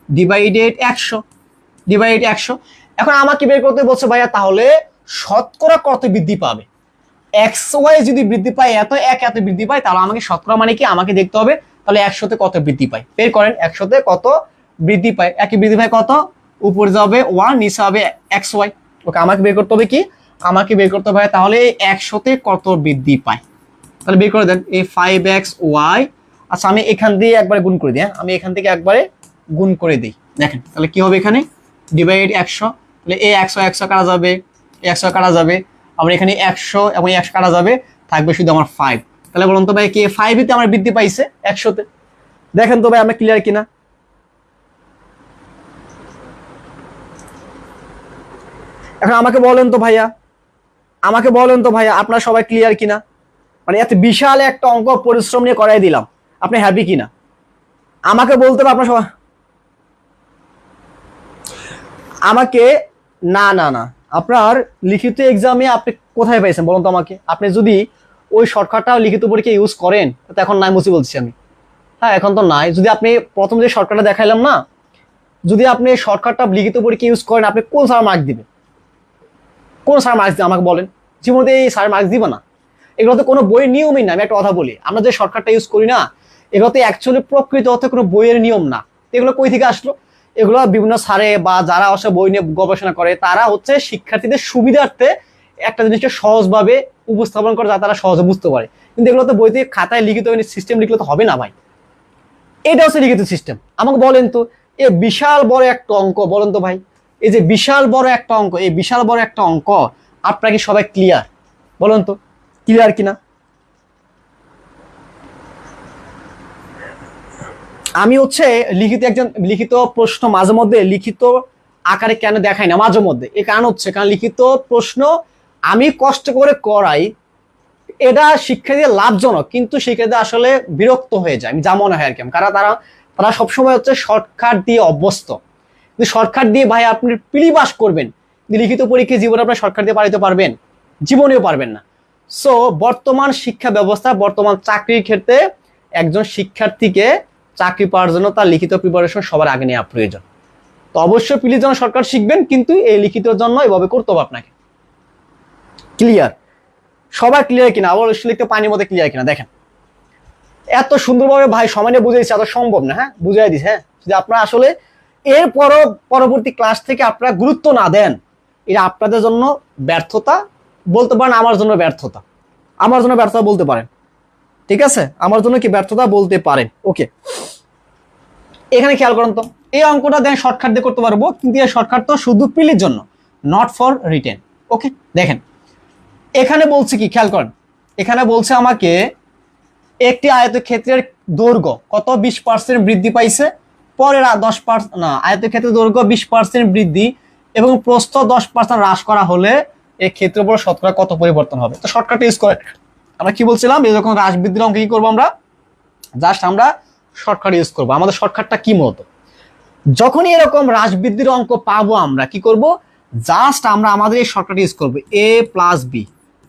ডিভাইডেড 100 ডিভাইডেড 100। এখন আমাকে বের করতে বলছে ভাইয়া তাহলে শতকরা কত বৃদ্ধি পাবে? xy যদি বৃদ্ধি পায় এত 1 এত বৃদ্ধি পায় তাহলে আমাকে শতকরা মানে কি আমাকে দেখতে হবে তাহলে 100 তে কত বৃদ্ধি পায়। বের করেন 100 তে কত বৃদ্ধি পায়। একই বৃদ্ধি পায় কত? উপরে যাবে 1 নিচে হবে xy। ওকে, আমাকে বের করতে হবে কি? আমাকে বের করতে হবে তাহলে 100 তে কত বৃদ্ধি পায়। তাহলে বের করে দেন এই 5xy। আচ্ছা আমি এখান দিয়ে একবারে গুণ করে দিই, হ্যাঁ আমি এখান থেকে একবারে গুণ করে দিই। দেখেন তাহলে কি হবে এখানে ডিভাইড 100, তাহলে এই 100 100 কাটা যাবে, 100 কাটা যাবে, আবার এখানে 100 এবং 100 কাটা যাবে, থাকবে শুধু আমার 5। তাহলে বলুন তো ভাই কি 5 তে আমার বৃদ্ধি পাইছে 100 তে? দেখেন তো ভাই আমরা ক্লিয়ার কিনা? এখন আমাকে বলেন তো ভাইয়া, আমাকে বলেন তো ভাইয়া আপনারা সবাই ক্লিয়ার কিনা? মানে এত বিশাল একটা অঙ্ক পরিশ্রম নিয়ে করাই দিলাম, আপনি হ্যাপি কিনা আমাকে বলতে হবে। আপনার সবাই আমাকে না না না আপনার লিখিত এক্সামে আপনি কোথায় পাইছেন বলুন তো আমাকে? আপনি যদি ওই শর্টকাটটা লিখিত পরীক্ষা ইউজ করেন তো এখন নাই মুছি বলছি আমি, হ্যাঁ এখন তো নাই। যদি আপনি প্রথম যে শর্টকাটটা দেখাইলাম না, যদি আপনি শর্টকাটটা লিখিত পরীক্ষা ইউজ করেন আপনি কোন স্যার মার্ক দিবেন? কোন স্যার মার্কস দিবে আমাকে বলেন? জীবনে এই স্যার মার্কস দিবে না। এগুলো তো কোনো বইয়ের নিয়মই না। আমি একটা কথা বলি, আমরা যে শর্টকাটটা ইউজ করি না এগুলো তো অ্যাকচুয়ালি প্রকৃত অর্থে কোনো বইয়ের নিয়ম না। এগুলো কই থেকে আসলো? এগুলো বিভিন্ন স্যারে বা যারা অবশ্য বই নিয়ে গবেষণা করে তারা হচ্ছে শিক্ষার্থীদের সুবিধার্থে একটা জিনিসকে সহজভাবে উপস্থাপন করে যাতে তারা সহজে বুঝতে পারে। কিন্তু এগুলো তো বই থেকে খাতায় লিখিত সিস্টেম লিখলে তো হবে না ভাই। এটা হচ্ছে লিখিত সিস্টেম। আমাকে বলেন তো এ বিশাল বড় একটা অঙ্ক, বলেন তো ভাই এই যে বিশাল বড় একটা অঙ্ক, এই বিশাল বড় একটা অঙ্ক আপনারা কি সবাই ক্লিয়ার? বলুন তো ক্লিয়ার কিনা? আমি হচ্ছে লিখিত একজন লিখিত প্রশ্ন মাঝে মধ্যে লিখিত আকারে কেন দেখাই না মাঝে মধ্যে, এই কারণ হচ্ছে কারণ লিখিত প্রশ্ন আমি কষ্ট করে করাই, এটা শিক্ষার্থীদের লাভজনক কিন্তু শিক্ষার্থীরা আসলে বিরক্ত হয়ে যায়, আমি যা মনে হয় আর কি। কারণ তারা তারা সবসময় হচ্ছে শর্টকাট দিয়ে অভ্যস্ত। কিন্তু শর্টকাট দিয়ে ভাই আপনি পিলিবাস করবেন, লিখিত পরীক্ষায় জীবনে আপনার শর্টকাট দিয়ে পারিতে পারবেন? জীবনেও পারবেন না। সো বর্তমান শিক্ষা ব্যবস্থা, বর্তমান চাকরির ক্ষেত্রে একজন শিক্ষার্থীকে চাকরি পাওয়ার জন্য তার লিখিত প্রিপারেশন সবার আগে নেওয়া প্রয়োজন। তো অবশ্যই প্লিজ যখন শর্টকাট শিখবেন কিন্তু এই লিখিত জন্য এভাবে করতে হবে আপনাকে। ক্লিয়ার? সবাই ক্লিয়ার কিনা? অবশ্যই লিখতে পানির মধ্যে ক্লিয়ার কিনা? দেখেন এত সুন্দরভাবে ভাই সময় নিয়ে বুঝাইছি, এত সম্ভব না, হ্যাঁ বুঝাই দিস। হ্যাঁ যদি আপনারা আসলে এর পরবর্তী ক্লাস থেকে আপনারা গুরুত্ব না দেন এটা আপনাদের জন্য ব্যর্থতা বলতে পারেন, আমার জন্য ব্যর্থতা, আমার জন্য ব্যর্থতা বলতে পারেন। ঠিক আছে, আমার জন্য কি ব্যর্থতা বলতে পারেন। ওকে, এখানে খেয়াল করুন তো এই অঙ্কটা দেন শর্টকাট দিয়ে করতে পারবো কিন্তু এই শর্টকাট তো শুধু প্রিলির জন্য, নট ফর রিটেন। ওকে দেখেন এখানে বলছে কি খেয়াল করেন, এখানে বলছে আমাকে একটি আয়তক্ষেত্রের দৈর্ঘ্য কত 20% বৃদ্ধি পাইছে, পরের 10% না আয়তক্ষেত্রের দৈর্ঘ্য 20% বৃদ্ধি এবং প্রস্থ 10% হ্রাস করা হলে এই ক্ষেত্রফল শতকরা কত পরিবর্তন হবে। তো শর্টকাট ইউজ করে আমরা কি বলছিলাম, এই যখন হ্রাস বৃদ্ধির অঙ্ক কি করবো আমরা, জাস্ট আমরা শর্টকাট ইউজ করবো। আমাদের শর্টকাটটা কি মূলত, যখনই এরকম হ্রাস বৃদ্ধির অঙ্ক পাবো আমরা কি করব, জাস্ট আমরা আমাদের এই শর্টকাট ইউজ করবো a plus B,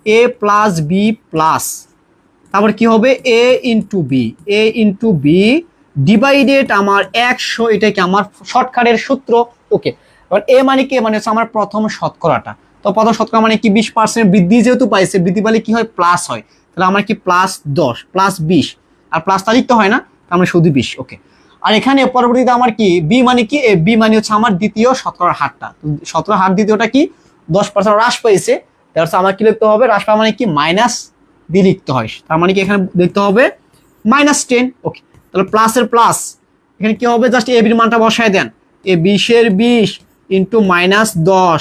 a plus B plus তারপর কি হবে a ইন্টু বি ডিভাইডেড আমার 100, এটা কি আমার শর্টকাটের সূত্র। ওকে, এবার এ মানে কি, মানে হচ্ছে আমার প্রথম শতকরাটা। তো প্রথম শতকরা মানে কি 20% বৃদ্ধি যেহেতু পাইছে, বৃদ্ধি পাইলে কি হয় প্লাস হয়, তাহলে আমার কি প্লাস 10 প্লাস 20 আর প্লাসটা লিখতে হয় না, আমরা শুধু 20। ওকে, আর এখানে পরবর্তীতে আমার কি বি মানে কি, বি মানে হচ্ছে আমার দ্বিতীয় শতকরার হারটা, শতকরা হার দ্বিতীয়টা কি 10% হ্রাস পাইছে, তার আমার কি লিখতে হবে, হ্রাস পাওয়া মানে কি মাইনাস দিয়ে লিখতে হয়, তার মানে কি এখানে লিখতে হবে -10। ওকে, তাহলে প্লাসের প্লাস, এখানে কি হবে জাস্ট এবির মানটা বসায় দেন, এ 20-এর 20 ইন্টু -10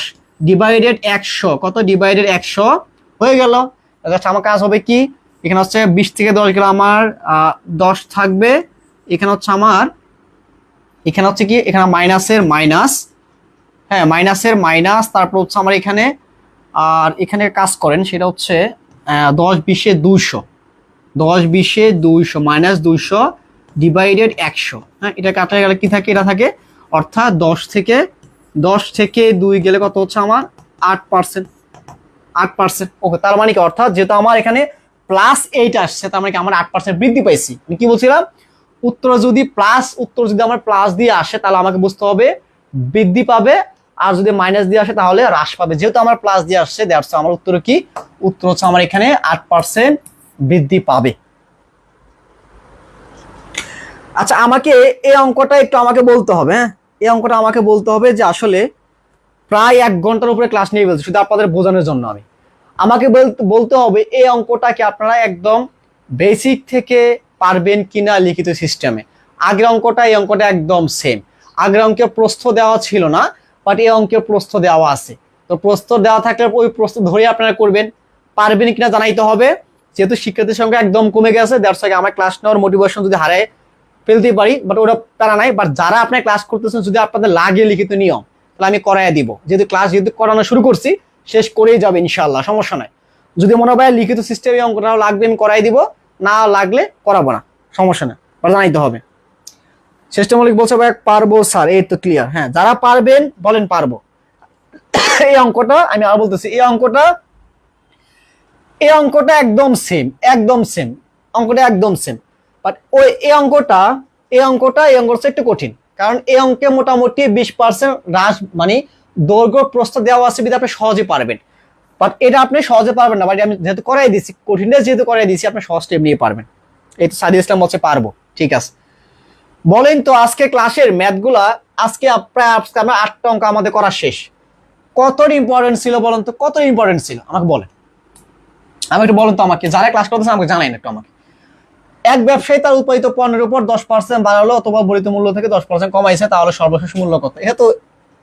ডিভাইডেড 100, কত ডিভাইডেড 100 হয়ে গেল। জাস্ট আমার কাজ হবে কি, এখানে হচ্ছে 20 থেকে 10 গেলে আমার 10 থাকবে, এখানে হচ্ছে আমার এখানে হচ্ছে কি এখানে মাইনাসের মাইনাস, হ্যাঁ মাইনাসের মাইনাস, তারপর হচ্ছে আমার এখানে আর এখানে কাজ করেন সেটা হচ্ছে 10-20-এ 200, 10-20-এ 200 -200 ডিভাইডেড 100, হ্যাঁ এটা কাটা গেলে কি থাকে, এটা থাকে, অর্থাৎ 10 থেকে 2 গেলে কত হচ্ছে আমার 8%, 8%। ওকে, তার মানে কি অর্থাৎ যেহেতু আমার এখানে +8 আসছে, তার মানে কি আমার 8% বৃদ্ধি পাইছি। আমি কি বলছিলাম, উত্তর যদি আমার প্লাস দিয়ে আসে তাহলে আমাকে বুঝতে হবে বৃদ্ধি পাবে, আর যদি মাইনাস দিয়ে আসে তাহলে হ্রাস পাবে। যেহেতু আমার প্লাস দিয়ে আসছে, দ্যাটস আমার উত্তর কি, উত্তর হচ্ছে আমার এখানে 8% বৃদ্ধি পাবে। আচ্ছা, আমাকে এই অঙ্কটা একটু আমাকে বলতে হবে, হ্যাঁ এই অঙ্কটা আমাকে বলতে হবে যে আসলে প্রায় 1 ঘন্টার উপরে ক্লাস নিয়ে ফেলছি শুধু আপনাদের বোঝানোর জন্য। আমাকে বলতে হবে এই অঙ্কটাকে আপনারা একদম বেসিক থেকে পারবেন কিনা লিখিত সিস্টেমে। আগের অঙ্কটা এই অঙ্কটা একদম সেম, আগের অঙ্কে প্রস্থ দেওয়া ছিল না, বাট এই অঙ্কে প্রস্থ দেওয়া আছে। তো প্রস্থ দেওয়া থাকলে ওই প্রস্থ ধরে আপনারা করবেন, পারবেন কিনা জানাইতে হবে। যেহেতু শিক্ষার্থীর সংখ্যা একদম কমে গেছে, দ্যাটস ওয়াই আমার ক্লাস নেওয়ার মোটিভেশন যদি হারায় ফেলতে পারি, বাট ওটা তারা নাই। বাট যারা আপনার ক্লাস করতেছেন যদি আপনাদের লাগে লিখিত নিয়ম, তাহলে আমি করাইয়া দিব। যেহেতু ক্লাস করানো শুরু করছি, শেষ করেই যাবে ইনশাআল্লাহ, সমস্যা নাই। যদি মনে হয় লিখিত সিস্টেমে অঙ্কটাও লাগবে আমি করাই দিব, না লাগলে করাবো না, সমস্যা না, জানাইতে হবে। শেষটা মৌলিক বলছে ভাই পারবো স্যার, এই তো ক্লিয়ার। হ্যাঁ যারা পারবেন বলেন পারবো। এই অঙ্কটা আমি আর বলতেছি, এই অঙ্কটা একদম সেম, অঙ্কটা একদম সেম। বাট ওই এই অঙ্কটা একটু কঠিন, কারণ এই অঙ্কে মোটামুটি 20% হ্রাস মানে দৈর্ঘ্য প্রস্থ দেওয়া আছে, বিধে আপনি সহজে পারবেন। বাট এটা আপনি সহজে পারবেন না, বাট আমি যেহেতু করাই দিচ্ছি, কঠিনটা যেহেতু করাই দিচ্ছি, আপনি সহজ স্টেপ নিয়ে পারবেন। এই তো সাদিয়া ইসলাম বলছে পারবো, ঠিক আছে। বলেন তো আজকে ক্লাসের ম্যাথগুলা, আজকে প্রায় আমরা 8টা অঙ্ক আমাদের করা শেষ। কত ইম্পর্টেন্ট ছিল বলেন তো, কত ইম্পর্টেন্ট ছিল আমাকে বলেন, আমি একটু বলেন তো আমাকে, যারা ক্লাস করতেছেন আমাকে জানাইন একটু আমাকে। এক ব্যবসায়ী তার উৎপাদিত পণ্যের উপর 10% বাড়ালো অথবা বর্ধিত মূল্য থেকে 10% কমাইছে, তাহলে সর্বশেষ মূল্য কত? এটা তো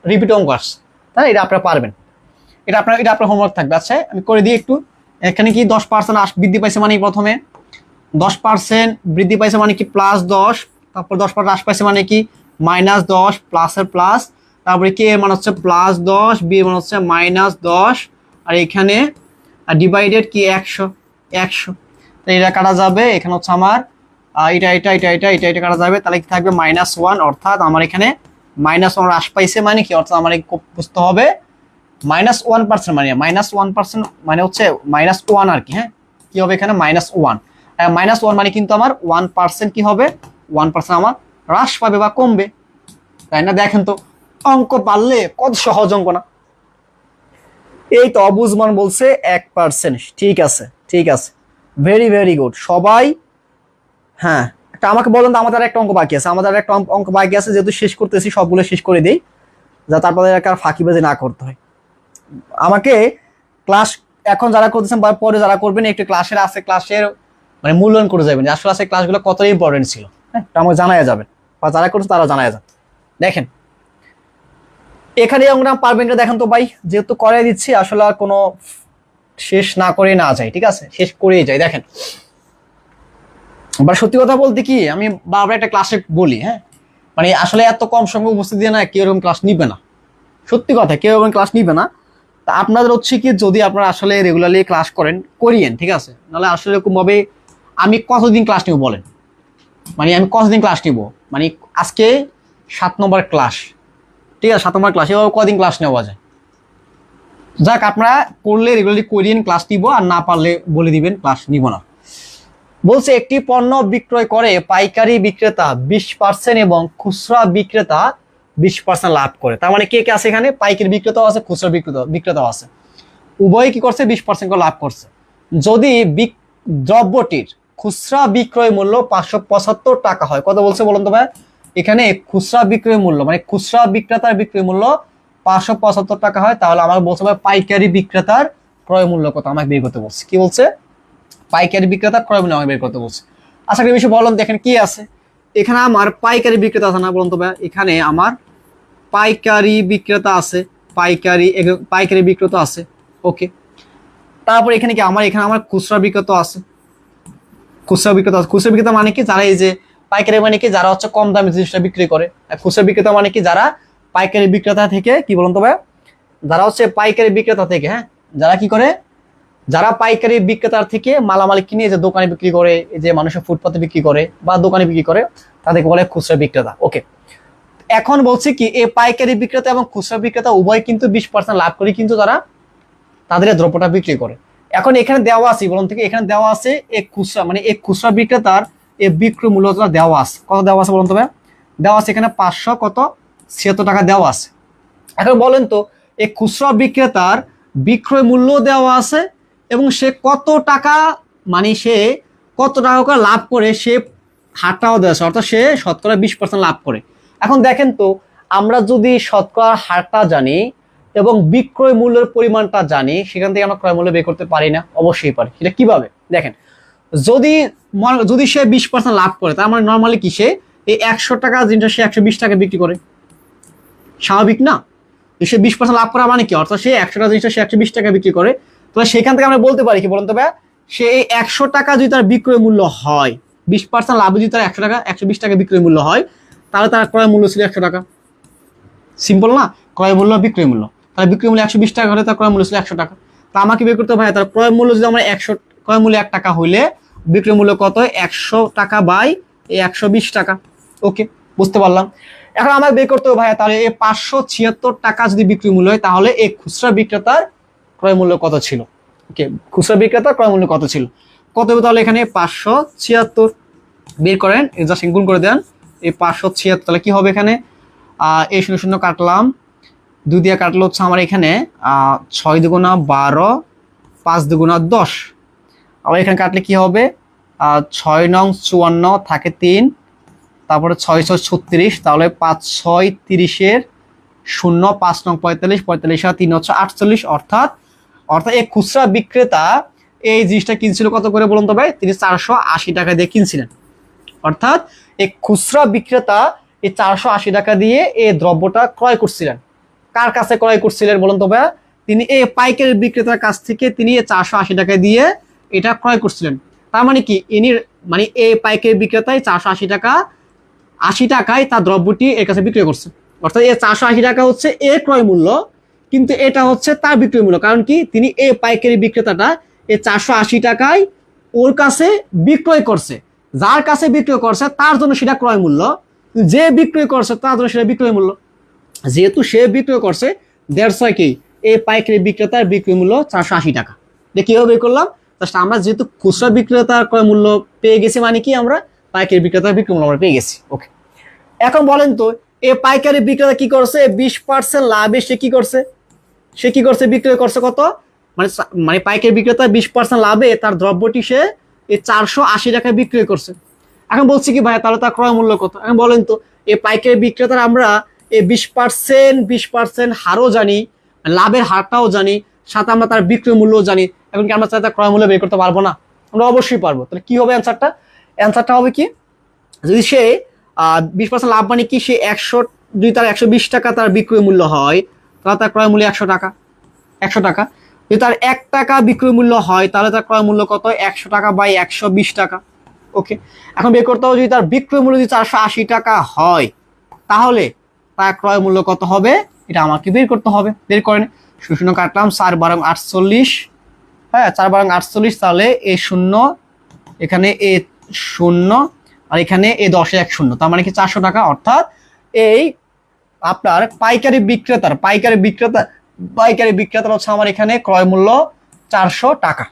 রিপিট অঙ্ক আসছে, তাই এটা আপনারা পারবেন, এটা আপনার হোমওয়ার্ক থাকবে। আচ্ছা আমি করে দিই একটু। এখানে কি 10% বৃদ্ধি পাইছে মানে প্রথমে 10% বৃদ্ধি পাইছে মানে কি +10, তারপর 10% হ্রাস পাইছে মানে কি -10, প্লাসের প্লাস, তারপরে কে এর মান হচ্ছে +10, বি এর মান হচ্ছে -10, আর এখানে ডিভাইডেড কি 100, তো এটা কাটা যাবে। এখানে হচ্ছে আমার এটা কাটা যাবে, তাহলে কি থাকবে -1, অর্থাৎ আমার এখানে -1 হ্রাস পাইছে মানে কি, অর্থাৎ আমার বুঝতে হবে -1% মানে -1% মানে হচ্ছে -1 আর কি। হ্যাঁ কি হবে এখানে -1 মানে কিন্তু আমার 1% কি হবে, 1% আমার হ্রাস পাবে বা কমবে, তাই না? দেখেন তো অঙ্ক পারলে কত সহজ অঙ্ক না। এই তো অবুজমান বলছে 1%, ঠিক আছে, ভেরি ভেরি গুড সবাই। হ্যাঁ একটা আমাকে বলেন তো, আমাদের একটা অঙ্ক বাকি আছে, যেহেতু শেষ করতেছি সবগুলো শেষ করে দিই, যা তারপরে আর ফাঁকিবাজি না করতে হয়। আমাকে ক্লাস এখন যারা করতেছেন বা পরে যারা করবেন একটু ক্লাসের মানে মূল্যায়ন করে যাবেন, আসলে আছে ক্লাসগুলো কত ইম্পর্টেন্ট ছিল, হ্যাঁ আমাকে জানাই যাবেন, বা যারা করছে তারা জানাই যান। দেখেন এখানে অঙ্কটা পারবেন না, দেখেন তো ভাই, যেহেতু করাই দিচ্ছি আসলে আর কোনো শেষ না করে না যায়, ঠিক আছে শেষ করেই যাই। দেখেন এবার সত্যি কথা বলতে কি, আমি বারবার একটা ক্লাসে বলি, হ্যাঁ মানে আসলে এত কম সংখ্যক উপস্থিতি না কেউ এরকম ক্লাস নিবে না, সত্যি কথা কেউ এরকম ক্লাস নিবে না। তা আপনাদের হচ্ছে কি, যদি আপনারা আসলে রেগুলারলি ক্লাস করিয়েন, ঠিক আছে, নাহলে আসলে এরকম ভাবে আমি কতদিন ক্লাস নিব বলেন, মানে আমি কতদিন ক্লাস নিব, মানে আজকে 7 নম্বর ক্লাস, ঠিক আছে 7 নম্বর ক্লাস, এভাবে কদিন ক্লাস নেওয়া যায়। যাক আপনারা করলে রেগুলারলি করিয়েন, ক্লাস নিব, আর না পারলে বলে দিবেন ক্লাস নিব না। বলছে একটি পণ্য বিক্রয় করে পাইকারি বিক্রেতা 20% এবং খুচরা বিক্রেতা 20% লাভ করে। তার মানে কে কে আছে এখানে, পাইকারি বিক্রেতাও আছে, খুচরা বিক্রেতাও আছে, উভয় কি করছে 20% করে লাভ করছে। যদি দ্রব্যটির খুচরা বিক্রয় মূল্য 575 টাকা হয়, কত বলছে বলুন তো ভাই, এখানে খুচরা বিক্রয় মূল্য মানে খুচরা বিক্রেতার বিক্রয় মূল্য 575 টাকা হয়, তাহলে আমার বলছে ভাই পাইকারি বিক্রেতার ক্রয় মূল্য কত আমাকে বের করতে বলছে। কি বলছে, পাইকারি বিক্রেতার ক্রয় মূল্য আমাকে বের করতে বলছে। আচ্ছা একটা বিষয় বলুন, দেখেন কি আছে, এখানে আমার পাইকারি বিক্রেতা আছে না বলুন তো ভাই? এখানে আমার পাইকারি বিক্রেতা আছে, পাইকারি বিক্রেতা আছে। ওকে, তারপর এখানে কি এখানে আমার খুচরা বিক্রেতা আছে, খুচরা বিক্রেতা মানে কি? যারা এই যে পাইকারি মানে কি? যারা হচ্ছে কম দামে জিনিসটা বিক্রি করে। আর খুচরা বিক্রেতা মানে কি? যারা পাইকারি বিক্রেতা থেকে কি বলুন তো ভাই? যারা হচ্ছে পাইকারি বিক্রেতা থেকে, হ্যাঁ, যারা কি করে? যারা পাইকারি বিক্রেতার থেকে মালামাল কিনে যে দোকানে বিক্রি করে, যে মানুষের ফুটপাতে বিক্রি করে বা দোকানে বিক্রি করে, তাদেরকে বলে খুচরা বিক্রেতা। ওকে, এখন বলছি কি এই পাইকারি বিক্রেতা এবং খুচরা বিক্রেতা উভয় কিন্তু 20% লাভ করে কিন্তু তারা তাদের দ্রব্যটা বিক্রি করে। এখন এখানে দেওয়া আছে বলুন থেকে, এখানে দেওয়া আছে এই খুচরা মানে এই খুচরা বিক্রেতার এই বিক্রয় মূল্যটা দেওয়া আছে। কত দেওয়া আছে বলুন তো ভাই? দেওয়া আছে এখানে 576 টাকা দেওয়া আছে। এখন বলেন তো এই খুচরা বিক্রেতার বিক্রয় মূল্য দেওয়া আছে এবং সে কত টাকা মানে সে কত টাকা করে লাভ করে সে হারটাও দেওয়া আছে, অর্থাৎ সে শতকরা 20% লাভ করে। এখন দেখেন তো আমরা যদি শতকরা হারটা জানি এবং বিক্রয় মূল্যের পরিমাণটা জানি, সেখান থেকে আমরা ক্রয় মূল্য বের করতে পারি না? অবশ্যই পারি। সেটা কিভাবে দেখেন, যদি সে 20% লাভ করে, তার মানে নর্মালি কি সে এই 100 টাকা জিনিসটা সে 120 টাকা বিক্রি করে, স্বাভাবিক না? সে 20% লাভ করা মানে কি? অর্থাৎ সে 100 টাকা জিনিসটা সে 120 টাকা বিক্রি করে। তো সেখান থেকে আমরা বলতে পারি কি বলুন তো ভাই? সে এই 100 টাকা যদি তার বিক্রয় মূল্য হয়, 20% লাভ যদি তার 100 টাকা 120 টাকা বিক্রয় মূল্য হয়, তাহলে তার ক্রয় মূল্য ছিল 100 টাকা। সিম্পল না? ক্রয় মূল্য বিক্রয় মূল্য, তাহলে বিক্রয় মূল্য 120 টাকা হলে তার ক্রয় মূল্য ছিল 100 টাকা। তা আমাকে বের করতে ভাই তার ক্রয় মূল্য যদি আমরা 100, ক্রয় মূল্য 1 টাকা হইলে বিক্রয় মূল্য কত? 100 টাকা বাই এই 120 টাকা। ওকে, বুঝতে পারলাম। এখন আমাকে বের করতে হবে ভাই তাহলে এই 576 টাকা যদি বিক্রয় মূল্য হয়, তাহলে এই খুচরা বিক্রেতার ক্রয় মূল্য কত ছিল? ওকে, খুচরা বিক্রেতার ক্রয় মূল্য কত ছিল? কত হবে তাহলে? এখানে 576 বের করেন, জাস্ট গুণ করে দেন। এই 576 তাহলে কি হবে? এখানে এই 0 0 কাটলাম, 2 দিয়ে কাটলো হচ্ছে আমার এখানে 6 দুগুণা 12, 5 দুগুণা 10। আবার এখানে কাটলে কি হবে? 6 নং 54 থাকে 3, তারপরে 6 6 36, তাহলে 5 6 30 0, 5 নং 45, 45 আর 3 হচ্ছে 48। অর্থাৎ এই খুচরা বিক্রেতা এই জিনিসটা কিনছিল কত করে বলুন তো ভাই? তিনি 480 টাকা দিয়ে কিনছিলেন। অর্থাৎ এই খুচরা বিক্রেতা এই 480 টাকা দিয়ে এই দ্রব্যটা ক্রয় করছিলেন। কার কাছে ক্রয় করছিলেন বলুন তো ভাই? তিনি এই পাইকারি বিক্রেতার কাছ থেকে তিনি 480 টাকা দিয়ে এটা ক্রয় করছিলেন। তার মানে কি ইনি মানে এই পাইকারি বিক্রেতায় 480 টাকা 80 টাকায় তার দ্রব্যটি এর কাছে বিক্রয় করছে। অর্থাৎ এই 480 টাকা হচ্ছে এর ক্রয় মূল্য, কিন্তু এটা হচ্ছে তার বিক্রয় মূল্য। কারণ কি তিনি এই পাইকারি বিক্রেতাটা এই 480 টাকায় ওর কাছে বিক্রয় করছে, যার কাছে বিক্রয় করছে তার জন্য সেটা ক্রয় মূল্য, যে বিক্রয় করছে তার জন্য সেটা বিক্রয় মূল্য। যেহেতু সে বিক্রয় করছে, দ্যাটস ওয়াই কি এই পাইকারি বিক্রেতার বিক্রয় মূল্য 480 টাকা। কিভাবে বের করলাম? আমরা যেহেতু খুচরা বিক্রেতার ক্রয় মূল্য পেয়ে গেছি, মানে কি আমরা পাইকারি বিক্রেতার বিক্রয় মূল্য আমরা পেয়ে গেছি। ওকে, এখন বলেন তো এই পাইকারি বিক্রেতা কি করছে? 20% লাভে সে কি করছে? বিক্রয় করছে কত? মানে পাইকারি বিক্রেতা 20% লাভে তার দ্রব্যটি সে এই 480 টাকায় বিক্রয় করছে। এখন বলছি কি ভাই তাহলে তার ক্রয় মূল্য কত? এখন বলেন তো এই পাইকারি বিক্রেতার আমরা এই 20% হারও জানি, লাভের হারটাও জানি, সাথে আমরা তার বিক্রয় মূল্যও জানি। এখন কি আমরা তার ক্রয় মূল্য বের করতে পারবো না? আমরা অবশ্যই পারবো। তাহলে কি হবে অ্যান্সারটা হবে কি? যদি সে 20% লাভ মানে কি সে 100, যদি তার 120 টাকা তার বিক্রয় মূল্য হয়, তাহলে তার ক্রয় মূল্য 100 টাকা। যদি তার 1 টাকা বিক্রয় মূল্য হয়, তাহলে তার ক্রয় মূল্য কত? 100 টাকা বাই 120 টাকা। ওকে, এখন বের করতে হবে যদি তার বিক্রয় মূল্য যদি 480 টাকা হয়, তাহলে তার ক্রয় মূল্য কত হবে? এটা আমাকে বের করতে হবে। বের করেন, 0 কাটলাম, 4 12 48, হ্যাঁ 4 12 48, তাহলে এ 0, এখানে এ 0, আর এখানে এই 10 1 0, তার মানে কি 400 টাকা। অর্থাৎ এই আপনার পাইকারি বিক্রেতার হচ্ছে আমার এখানে ক্রয় মূল্য 400 টাকা।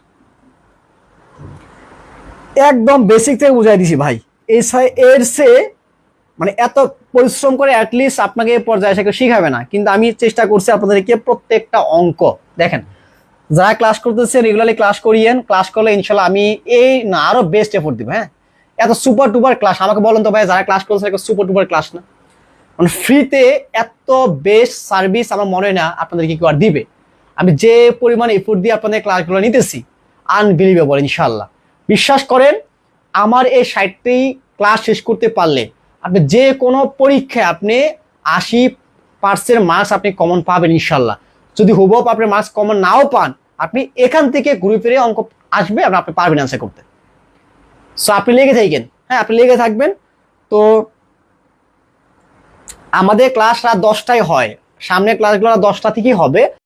একদম বেসিক থেকে বুঝাই দিছি ভাই। এর সে মানে এত পরিশ্রম করে অ্যাটলিস্ট আপনাকে এই পর্যায়ে এসে শিখাবে না, কিন্তু আমি চেষ্টা করছি আপনাদেরকে প্রত্যেকটা অঙ্ক দেখেন। যারা ক্লাস করতেছে রেগুলারলি ক্লাস করিয়েন, ক্লাস করলে ইনশাল্লাহ আমি এই না আরো বেস্ট এফোর্ট দিব। হ্যাঁ, এত সুপার টুপার ক্লাস আমাকে বলেন তো ভাই, যারা ক্লাস করছে সুপার টুপার ক্লাস না? মানে ফ্রিতে এত বেস্ট সার্ভিস আমার মনে হয় না আপনাদেরকে কেউ আর দিবে। আমি যে পরিমাণে এফোর্ট দিয়ে আপনাদের ক্লাসগুলো নিতেছি, আনবিলিভেবল। ইনশাল্লাহ বিশ্বাস করেন, আমার এই 60টি ক্লাস শেষ করতে পারলে আপনি যে কোনো পরীক্ষায় আপনি 80% মার্কস আপনি কমন পাবেন ইনশাল্লাহ। যদি হুবহু আপনি মার্কস কমন নাও পান, আপনি এখান থেকে ঘুরে ফিরে অঙ্ক আসবে, আপনি পারবেন আনসার করতে। সো আপনি লেগে থাকেন, হ্যাঁ আপনি লেগে থাকবেন। তো আমাদের ক্লাস রাত 10টায় হয়, সামনের ক্লাসগুলো রাত 10টা থেকেই হবে।